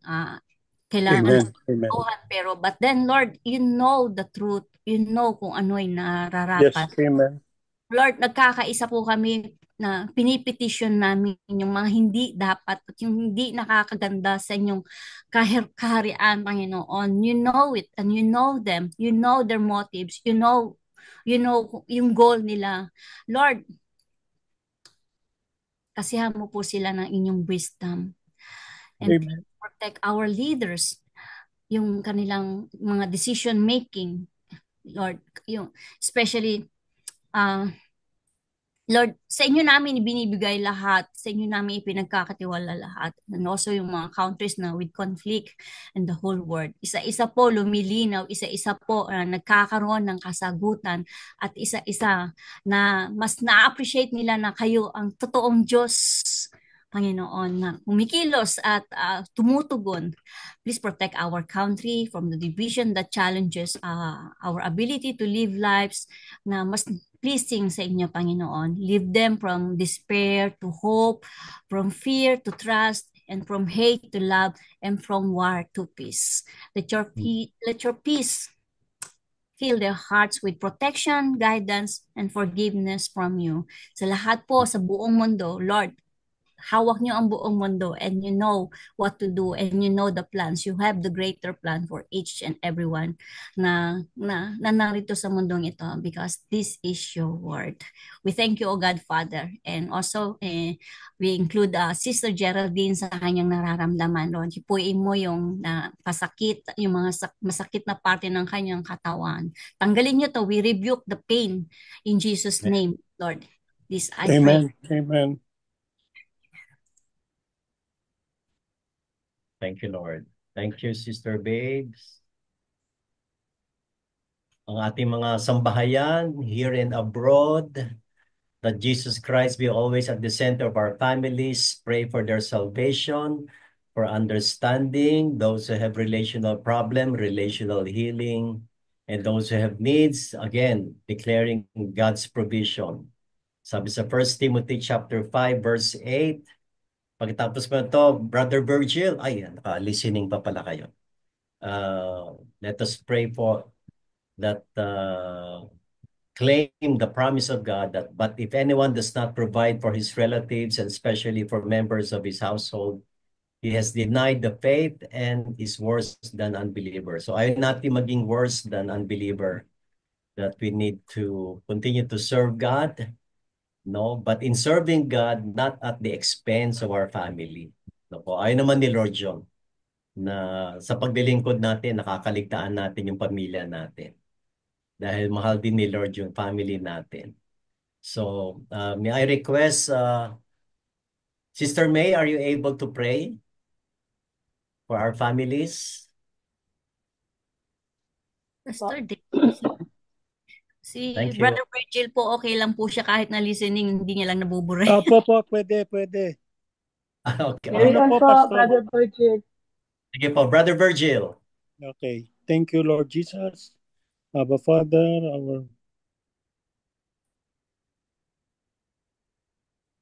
kailangan pero but then Lord, you know the truth, you know kung ano ay nararapat. Yes, amen. Lord, nagkakaisa po kami na pinipetisyon namin yung mga hindi dapat at yung hindi nakakaganda sa inyong kaharian, Panginoon. You know it and you know them. You know their motives. You know yung goal nila. Lord, kasihan mo po sila ng inyong wisdom. And Amen. protect our leaders, yung kanilang mga decision making, Lord, yung especially Lord, sa inyo namin ibinibigay lahat, sa inyo namin ipinagkakatiwala lahat. And also yung mga countries na with conflict in the whole world. Isa-isa po lumilinaw, isa-isa po nagkakaroon ng kasagutan, at isa-isa na mas na-appreciate nila na kayo ang totoong Diyos, Panginoon, na kumikilos at tumutugon. Please protect our country from the division that challenges our ability to live lives na mas pleasing sa inyo, Panginoon. Lead them from despair to hope, from fear to trust, and from hate to love, and from war to peace. Let your peace fill their hearts with protection, guidance, and forgiveness from you. Sa lahat po, sa buong mundo, Lord, hawak niyo ang buong mundo, and you know what to do, and you know the plans. You have the greater plan for each and everyone na narito sa mundong ito, because this is your word. We thank you, O God, Father, and also we include Sister Geraldine sa kanyang nararamdaman. Lord, hipuin mo yung pasakit, yung mga masakit na parte ng kanyang katawan. Tanggalin niyo to. We rebuke the pain in Jesus' name, Lord. This I Amen. pray. Amen. Thank you, Lord. Thank you, Sister Babes. Ang ating mga sambahayan here and abroad, that Jesus Christ be always at the center of our families. Pray for their salvation, for understanding, those who have relational problem, relational healing, and those who have needs, again, declaring God's provision. Sabi sa 1 Timothy chapter 5, verse 8, pagkatapos mo ito, Brother Virgil, listening pa pala kayo. Let us pray for that claim the promise of God that, but if anyone does not provide for his relatives and especially for members of his household, he has denied the faith and is worse than unbeliever. So ayaw natin maging worse than unbeliever, that we need to continue to serve God, no? But in serving God, not at the expense of our family. No po, ayaw naman ni Lord John na sa paglilingkod natin, nakakaligtaan natin yung pamilya natin. Dahil mahal din ni Lord yung family natin. So, may I request, Sister May, are you able to pray for our families? Pastor Dave, si Thank you. Brother Virgil po, okay lang po siya kahit na listening, hindi niya lang nabuburay. Opo, pwede. Okay. Carry Ano on po, po, Pastor? Brother Virgil. Sige po, Brother Virgil. Okay. Thank you, Lord Jesus. Abba Father, our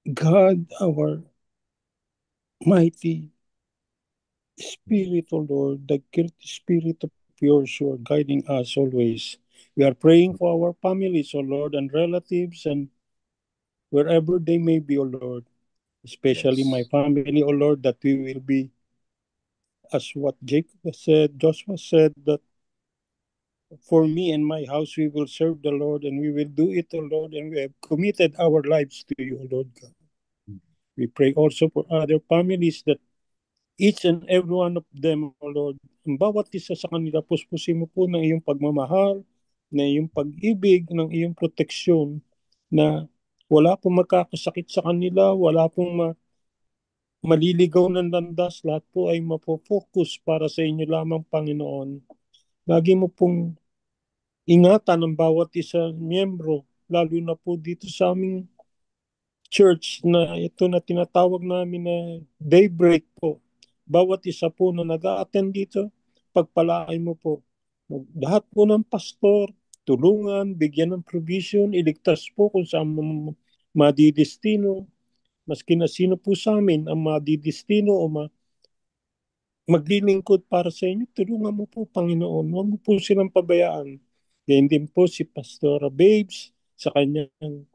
God, our mighty Spirit, O Lord, the great Spirit of yours who are guiding us always. We are praying for our families, O Lord, and relatives, and wherever they may be, O Lord, especially my family, O Lord, that we will be, as what Jacob said, Joshua said, that for me and my house we will serve the Lord, and we will do it, O Lord, and we have committed our lives to you, O Lord God. We pray also for other families that each and every one of them, O Lord, ang bawat isa sa kanila, puspusin mo po ng iyong pagmamahal, na iyong pag-ibig, ng iyong proteksyon, na wala pong magkakasakit sa kanila, wala pong maliligaw ng landas, lahat po ay mapofocus para sa inyo lamang, Panginoon. Lagi mo pong ingatan ang bawat isa miyembro, lalo na po dito sa aming church na ito na tinatawag namin na Daybreak po. Bawat isa po na nag-a-attend dito, pagpalain mo po. Lahat po ng pastor, tulungan, bigyan ng provision, iligtas po kung saan madidestino. Maski na sino po sa amin ang madidestino o maglilingkod para sa inyo, tulungan mo po, Panginoon. Huwag mo po silang pabayaan. Ganyan din po si Pastor Babes sa kanyang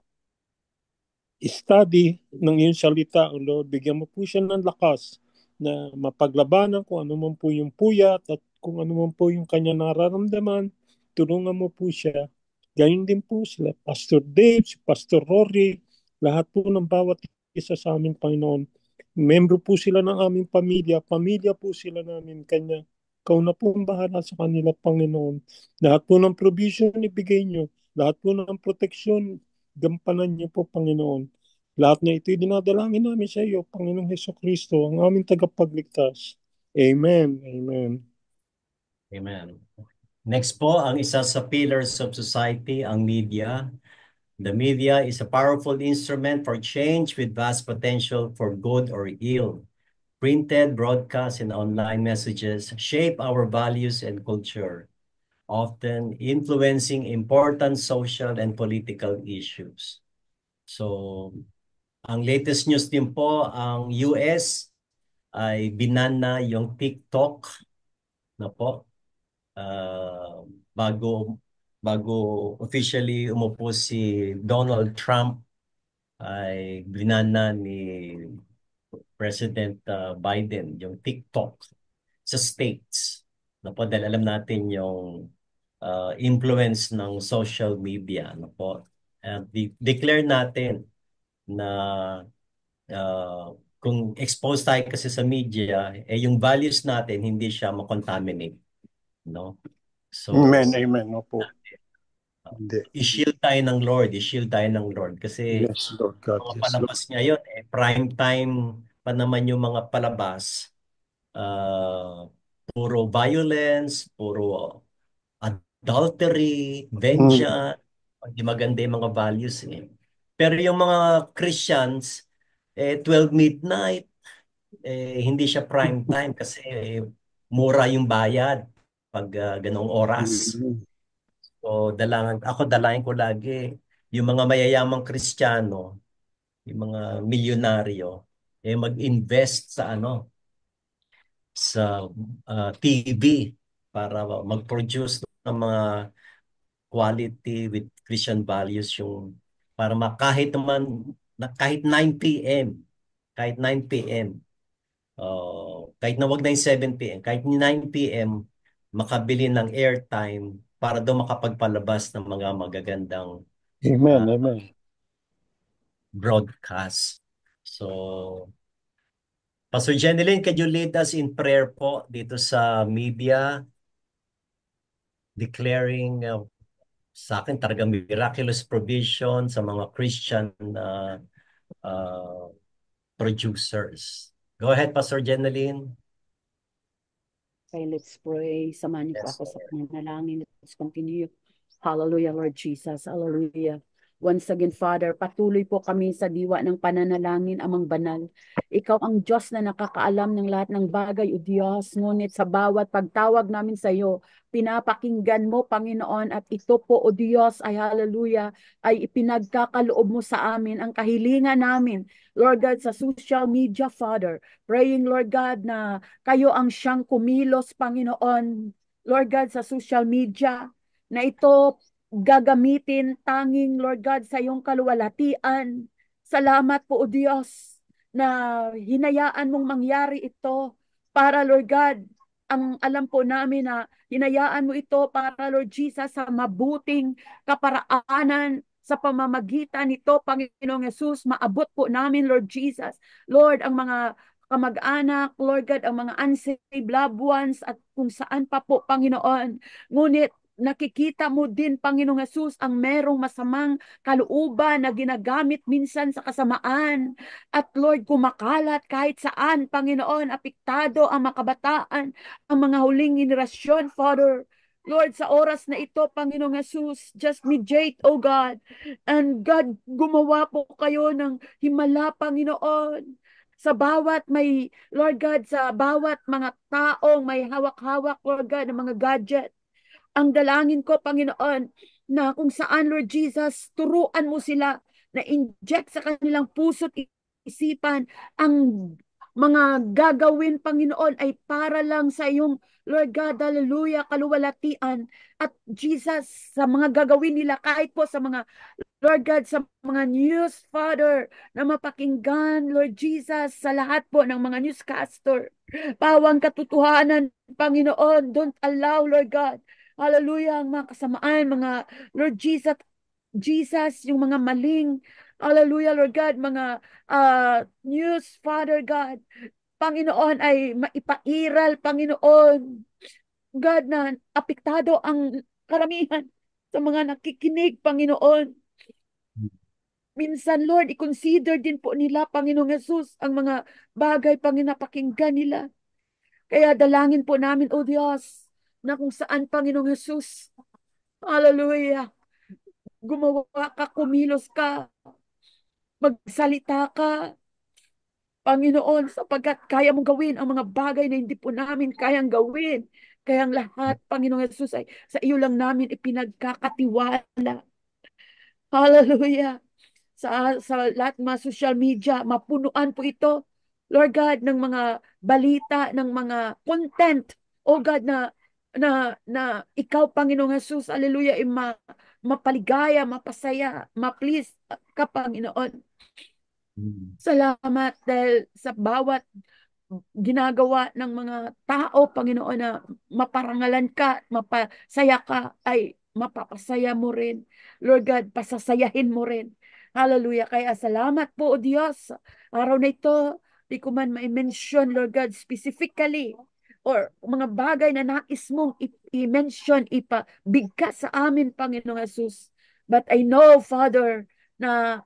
study ng iyong salita, O Lord. Bigyan mo po siya ng lakas na mapaglabanan kung ano man po yung puyat at kung ano man po yung kanya nararamdaman. Tulungan mo po siya. Ganyan din po sila, Pastor Dave, si Pastor Rory, lahat po ng bawat isa sa aming Panginoon. Membro po sila ng aming pamilya po sila namin, kanya. Ikaw na po ang bahala sa kanila, Panginoon. Lahat po ng provision ibigay nyo, lahat po ng proteksyon gampanan niyo po, Panginoon. Lahat na ito'y dinadalangin namin sa iyo, Panginoong Hesukristo, ang aming tagapagligtas. Amen. Amen. Amen. Next po, ang isa sa pillars of society, ang media. The media is a powerful instrument for change with vast potential for good or ill. Printed, broadcast, and online messages shape our values and culture, often influencing important social and political issues. So, ang latest news din po, ang US ay binana yung TikTok na po, bago officially umupo si Donald Trump, ay binana ni President Biden yung TikTok sa states. Na po, dahil alam natin yung influence ng social media. Na po, declare natin na kung exposed tayo kasi sa media, yung values natin hindi siya makontaminate, no? So, Amen. Opo. i-shield tayo ng Lord, kasi Yes, Lord God. mga Yes, Lord. palabas ngayon, prime time pa naman yung mga palabas, puro violence, puro adultery, vengeance, hindi maganda yung mga values eh. Pero yung mga Christians, 12 midnight, hindi siya prime time kasi mura yung bayad pag ganong oras. So dalangin ko lagi yung mga mayayamang Kristiyano, yung mga milyonaryo, mag-invest sa TV para mag-produce ng mga quality, with Christian values, yung para kahit naman, kahit 9 p.m., kahit 9 p.m., kahit na wag na yung 7 p.m., kahit 9 p.m., makabili ng airtime para daw makapagpalabas ng mga magagandang Amen, amen. broadcast. So, Pastor Jeneline, can you lead us in prayer po dito sa media, declaring sa akin talagang miraculous provision sa mga Christian producers. Go ahead, Pastor Jeneline. Okay, let's pray. Samahan niyo po Yes, ako sa Lord. pananalangin. Let's continue. Hallelujah, Lord Jesus. Hallelujah. Once again, Father, patuloy po kami sa diwa ng pananalangin, Amang Banal. Ikaw ang Diyos na nakakaalam ng lahat ng bagay, O Diyos. Ngunit sa bawat pagtawag namin sa iyo, pinapakinggan mo, Panginoon, at ito po, O Diyos, ay hallelujah, ay ipinagkakaloob mo sa amin ang kahilingan namin, Lord God, sa social media, Father. Praying, Lord God, na kayo ang siyang kumilos, Panginoon, Lord God, sa social media, na ito gagamitin tanging, Lord God, sa iyong kaluwalhatian. Salamat po, O Diyos, na hinayaan mong mangyari ito para, Lord God, ang alam po namin na hinayaan mo ito para, Lord Jesus, sa mabuting kaparaanan sa pamamagitan nito, Panginoong Yesus, maabot po namin, Lord Jesus. Lord, ang mga kamag-anak, Lord God, ang mga unsaved loved ones at kung saan pa po, Panginoon. Ngunit nakikita mo din, Panginoong Yesus, ang merong masamang kalooban na ginagamit minsan sa kasamaan. At Lord, kumakalat kahit saan, Panginoon, apektado ang makabataan, ang mga huling henerasyon, Father. Lord, sa oras na ito, Panginoong Yesus, just mediate, oh God. And God, gumawa po kayo ng himala, Panginoon. Sa bawat may, Lord God, sa bawat mga taong may hawak-hawak, Lord God, ng mga gadget. Ang dalangin ko, Panginoon, na kung saan, Lord Jesus, turuan mo sila na inject sa kanilang puso't isipan ang mga gagawin, Panginoon, ay para lang sa iyong, Lord God, hallelujah, kaluwalhatian. At Jesus, sa mga gagawin nila, kahit po sa mga, Lord God, sa mga news, Father, na mapakinggan, Lord Jesus, sa lahat po ng mga newscaster, pawang katotohanan, Panginoon, don't allow, Lord God, hallelujah, ang mga kasamaan, mga, Lord Jesus, yung mga maling, hallelujah, Lord God, mga news, Father God, Panginoon, ay maipairal, Panginoon, God, na apektado ang karamihan sa mga nakikinig, Panginoon. Minsan, Lord, i-consider din po nila, Panginoong Yesus, ang mga bagay, Panginoon, pakinggan nila. Kaya dalangin po namin, O Diyos, na kung saan, Panginoong Yesus, hallelujah, gumawa ka, kumilos ka, magsalita ka, Panginoon, sapagkat kaya mong gawin ang mga bagay na hindi po namin kayang gawin. Kaya ang lahat, Panginoong Yesus, ay sa iyo lang namin ipinagkakatiwala. Hallelujah. Sa lahat ng mga social media, mapunuan po ito, Lord God, ng mga balita, ng mga content, oh God, na ikaw, Panginoong Jesus, hallelujah, mapaligaya, mapasaya, ma-please ka, Panginoon. Salamat dahil sa bawat ginagawa ng mga tao, Panginoon, na maparangalan ka, mapasaya ka, ay mapapasaya mo rin. Lord God, pasasayahin mo rin. Hallelujah. Kaya salamat po, O Diyos. Araw na ito, di ko man ma-mention, Lord God, specifically, or mga bagay na nais mong i-mention, ipabigkas sa amin, Panginoong Jesus. But I know, Father, na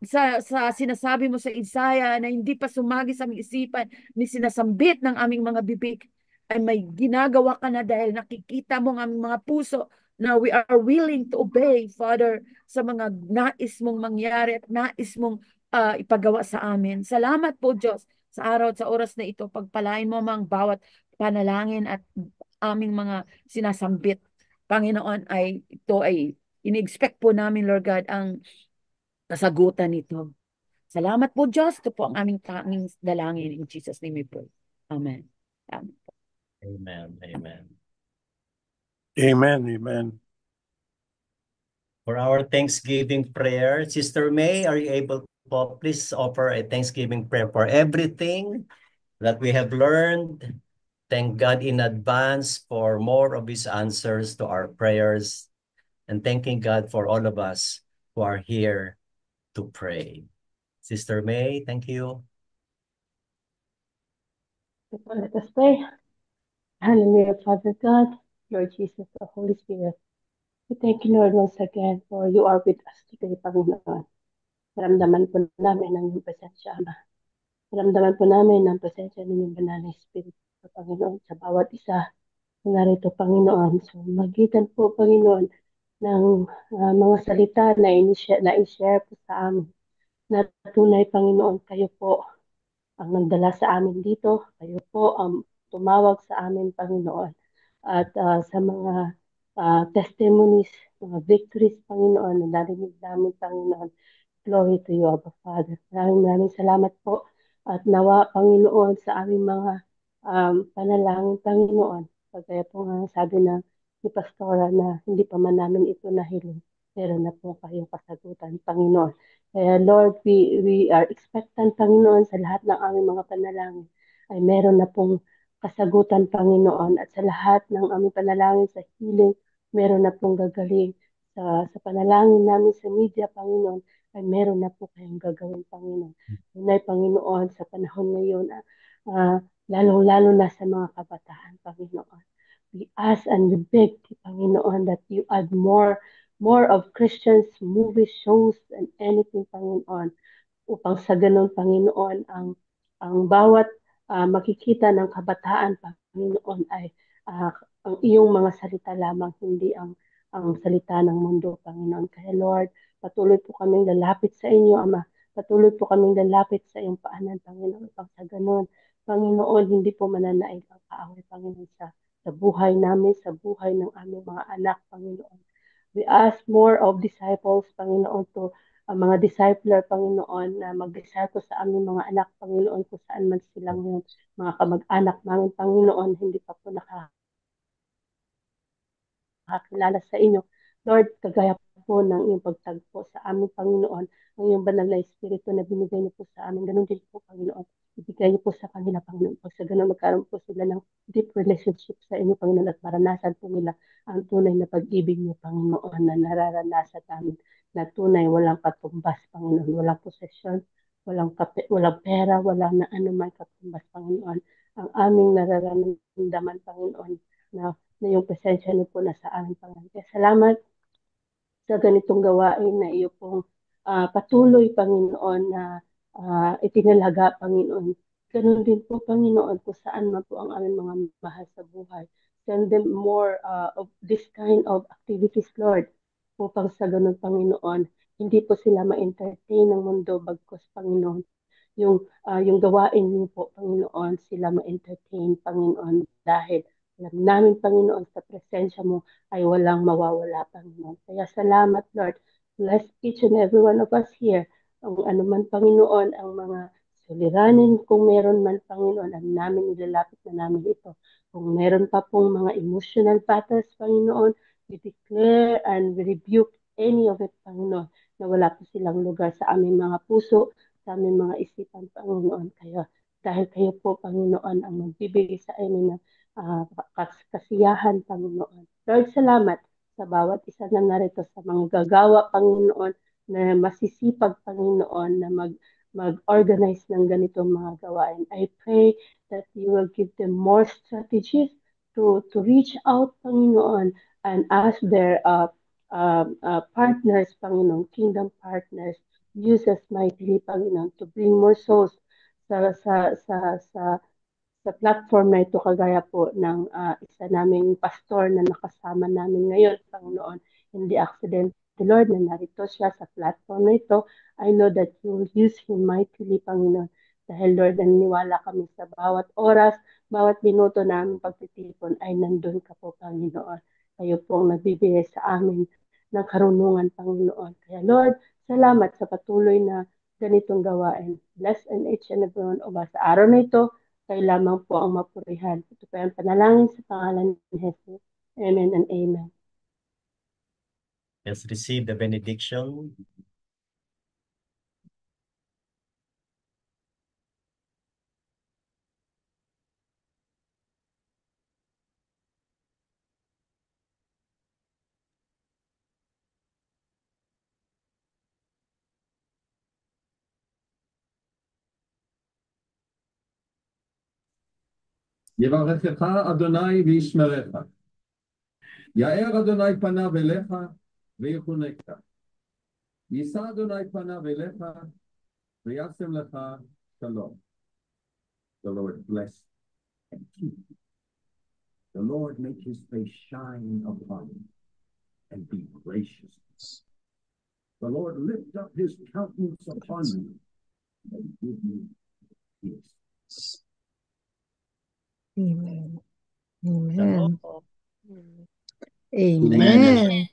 sa sinasabi mo sa Isaiah na hindi pa sumagi sa aming isipan ni sinasambit ng aming mga bibig, ay may ginagawa ka na dahil nakikita mo ang aming mga puso na we are willing to obey, Father, sa mga nais mong mangyari at nais mong ipagawa sa amin. Salamat po, Diyos, sa araw at sa oras na ito. Pagpalain mo mang bawat panalangin at aming mga sinasambit. Panginoon, ay ito ay ini-expect po namin, Lord God, ang kasagutan nito. Salamat po, Diyos. Ito po ang aming tanging dalangin. In Jesus' name we pray. Amen. Amen. Amen. Amen. Amen, amen. For our Thanksgiving prayer, Sister May, are you able to please offer a Thanksgiving prayer for everything that we have learned? Thank God in advance for more of His answers to our prayers, and thanking God for all of us who are here to pray. Sister May, thank you. Let us pray. Hallelujah, Father God, Lord Jesus, the Holy Spirit. We thank you, Lord, once again for you are with us today, Panginoon. Naramdaman po namin ang iyong presensya, Ama. Naramdaman po namin ang presensya ng iyong banal na Espiritu, Panginoon, sa bawat isa na narito, Panginoon. So, magitan po, Panginoon, ng mga salita na i-share po sa amin. Na tunay, Panginoon, kayo po ang nagdala sa amin dito. Kayo po ang tumawag sa amin, Panginoon. At sa mga testimonies, mga victories, Panginoon, na narinig namin, Panginoon. Glory to you, Abba Father. Maraming salamat po. At nawa, Panginoon, sa aming mga panalangin, Panginoon. Kagaya po nga sabi ni Pastora na hindi pa man namin ito nahiling. Meron na po kayong kasagutan, Panginoon. Kaya Lord, we are expectant, Panginoon, sa lahat ng aming mga panalangin ay meron na pong kasagutan, Panginoon. At sa lahat ng aming panalangin sa healing, meron na pong gagaling. Sa panalangin namin sa media, Panginoon, ay meron na po kayong gagawin, Panginoon. Tunay, Panginoon, sa panahon ngayon, lalong-lalo na sa mga kabataan, Panginoon. We ask and we beg, Panginoon, that you add more of Christians, movies, shows, and anything, Panginoon, upang sa ganun, Panginoon, ang bawat makikita ng kabataan, Panginoon, ay ang iyong mga salita lamang, hindi ang salita ng mundo, Panginoon. Kaya Lord, patuloy po kaming lalapit sa inyo, Ama. Patuloy po kaming lalapit sa iyong paanan, Panginoon. Upang sa ganun, Panginoon, hindi po mananaig ang kaaway, Panginoon, sa buhay namin, sa buhay ng aming mga anak, Panginoon. We ask more of disciples, Panginoon, to mga discipler, Panginoon, na mag-disciple sa aming mga anak, Panginoon, kung saan man sila ngayon, mga kamag-anak namin, Panginoon, hindi pa po nakakilala sa inyo. Lord, kagaya po ng iyong pagtagpo sa aming Panginoon, ang iyong banal na Espiritu na binigay niyo po sa amin. Ganun din po, Panginoon. Ibigay niyo po sa kanila, Panginoon. Pag sa ganun, magkaroon po sila ng deep relationship sa inyo, Panginoon, at maranasan po nila ang tunay na pag-ibig niyo, Panginoon, na nararanasan namin, na tunay, walang katumbas, Panginoon, walang possession, walang pera, walang na anuman katumbas, Panginoon. Ang aming nararamdaman, Panginoon, na yung presensya niyo po na sa amin, Panginoon. Kaya salamat sa ganitong gawain na iyo pong patuloy, Panginoon, na itinalaga, Panginoon. Ganun din po, Panginoon, kung saan man po ang aming mga mahal sa buhay. Send them more of this kind of activities, Lord, upang sa ganun, Panginoon, hindi po sila ma-entertain ng mundo, bagkus, Panginoon, yung gawain niyo po, Panginoon, sila ma-entertain, Panginoon, dahil alam namin, Panginoon, sa presensya mo ay walang mawawala, Panginoon. Kaya salamat, Lord. Bless each and every one of us here. Ang anuman, Panginoon, ang mga suliranin, kung meron man, Panginoon, ang namin nilalapit na namin ito. Kung meron pa pong mga emotional battles, Panginoon, we declare and we rebuke any of it, Panginoon, na wala po silang lugar sa aming mga puso, sa aming mga isipan, Panginoon. Kaya dahil kayo po, Panginoon, ang magbibigay sa amin ng kasiyahan, Panginoon. Lord, salamat sa bawat isa na narito sa mga gagawa, Panginoon, na masisipag, Panginoon, na mag-organize ng ganitong mga gawain. I pray that you will give them more strategies to reach out, Panginoon, and ask their partners, Panginoon, kingdom partners, use us mightily, Panginoon, to bring more souls sa platform na ito, kagaya po ng isa naming pastor na nakasama namin ngayon, Panginoon, hindi accident, Lord, na narito siya sa platform na ito. I know that you will use him mightily, Panginoon. Dahil, Lord, naniniwala kami sa bawat oras, bawat minuto namin pagtitipon ay nandun ka po, Panginoon. Kayo po ang nagbibigay sa amin ng karunungan, Panginoon. Kaya, Lord, salamat sa patuloy na ganitong gawain. Bless and each and every one of us. Sa araw na ito, kayo lamang po ang mapurihan. Ito po ang panalangin sa pangalan ni Jesus. Amen and amen. Let's receive the benediction. יברכך אדוני וישמרך. יאר אדוני פניו אליך ויחונקה. יישא אדוני פניו אליך וישם לך שלום. The Lord bless and keep you. The Lord make his face shine upon you and be gracious. The Lord lift up his countenance upon you and give you peace. Amen. Amen. Amen. Amen.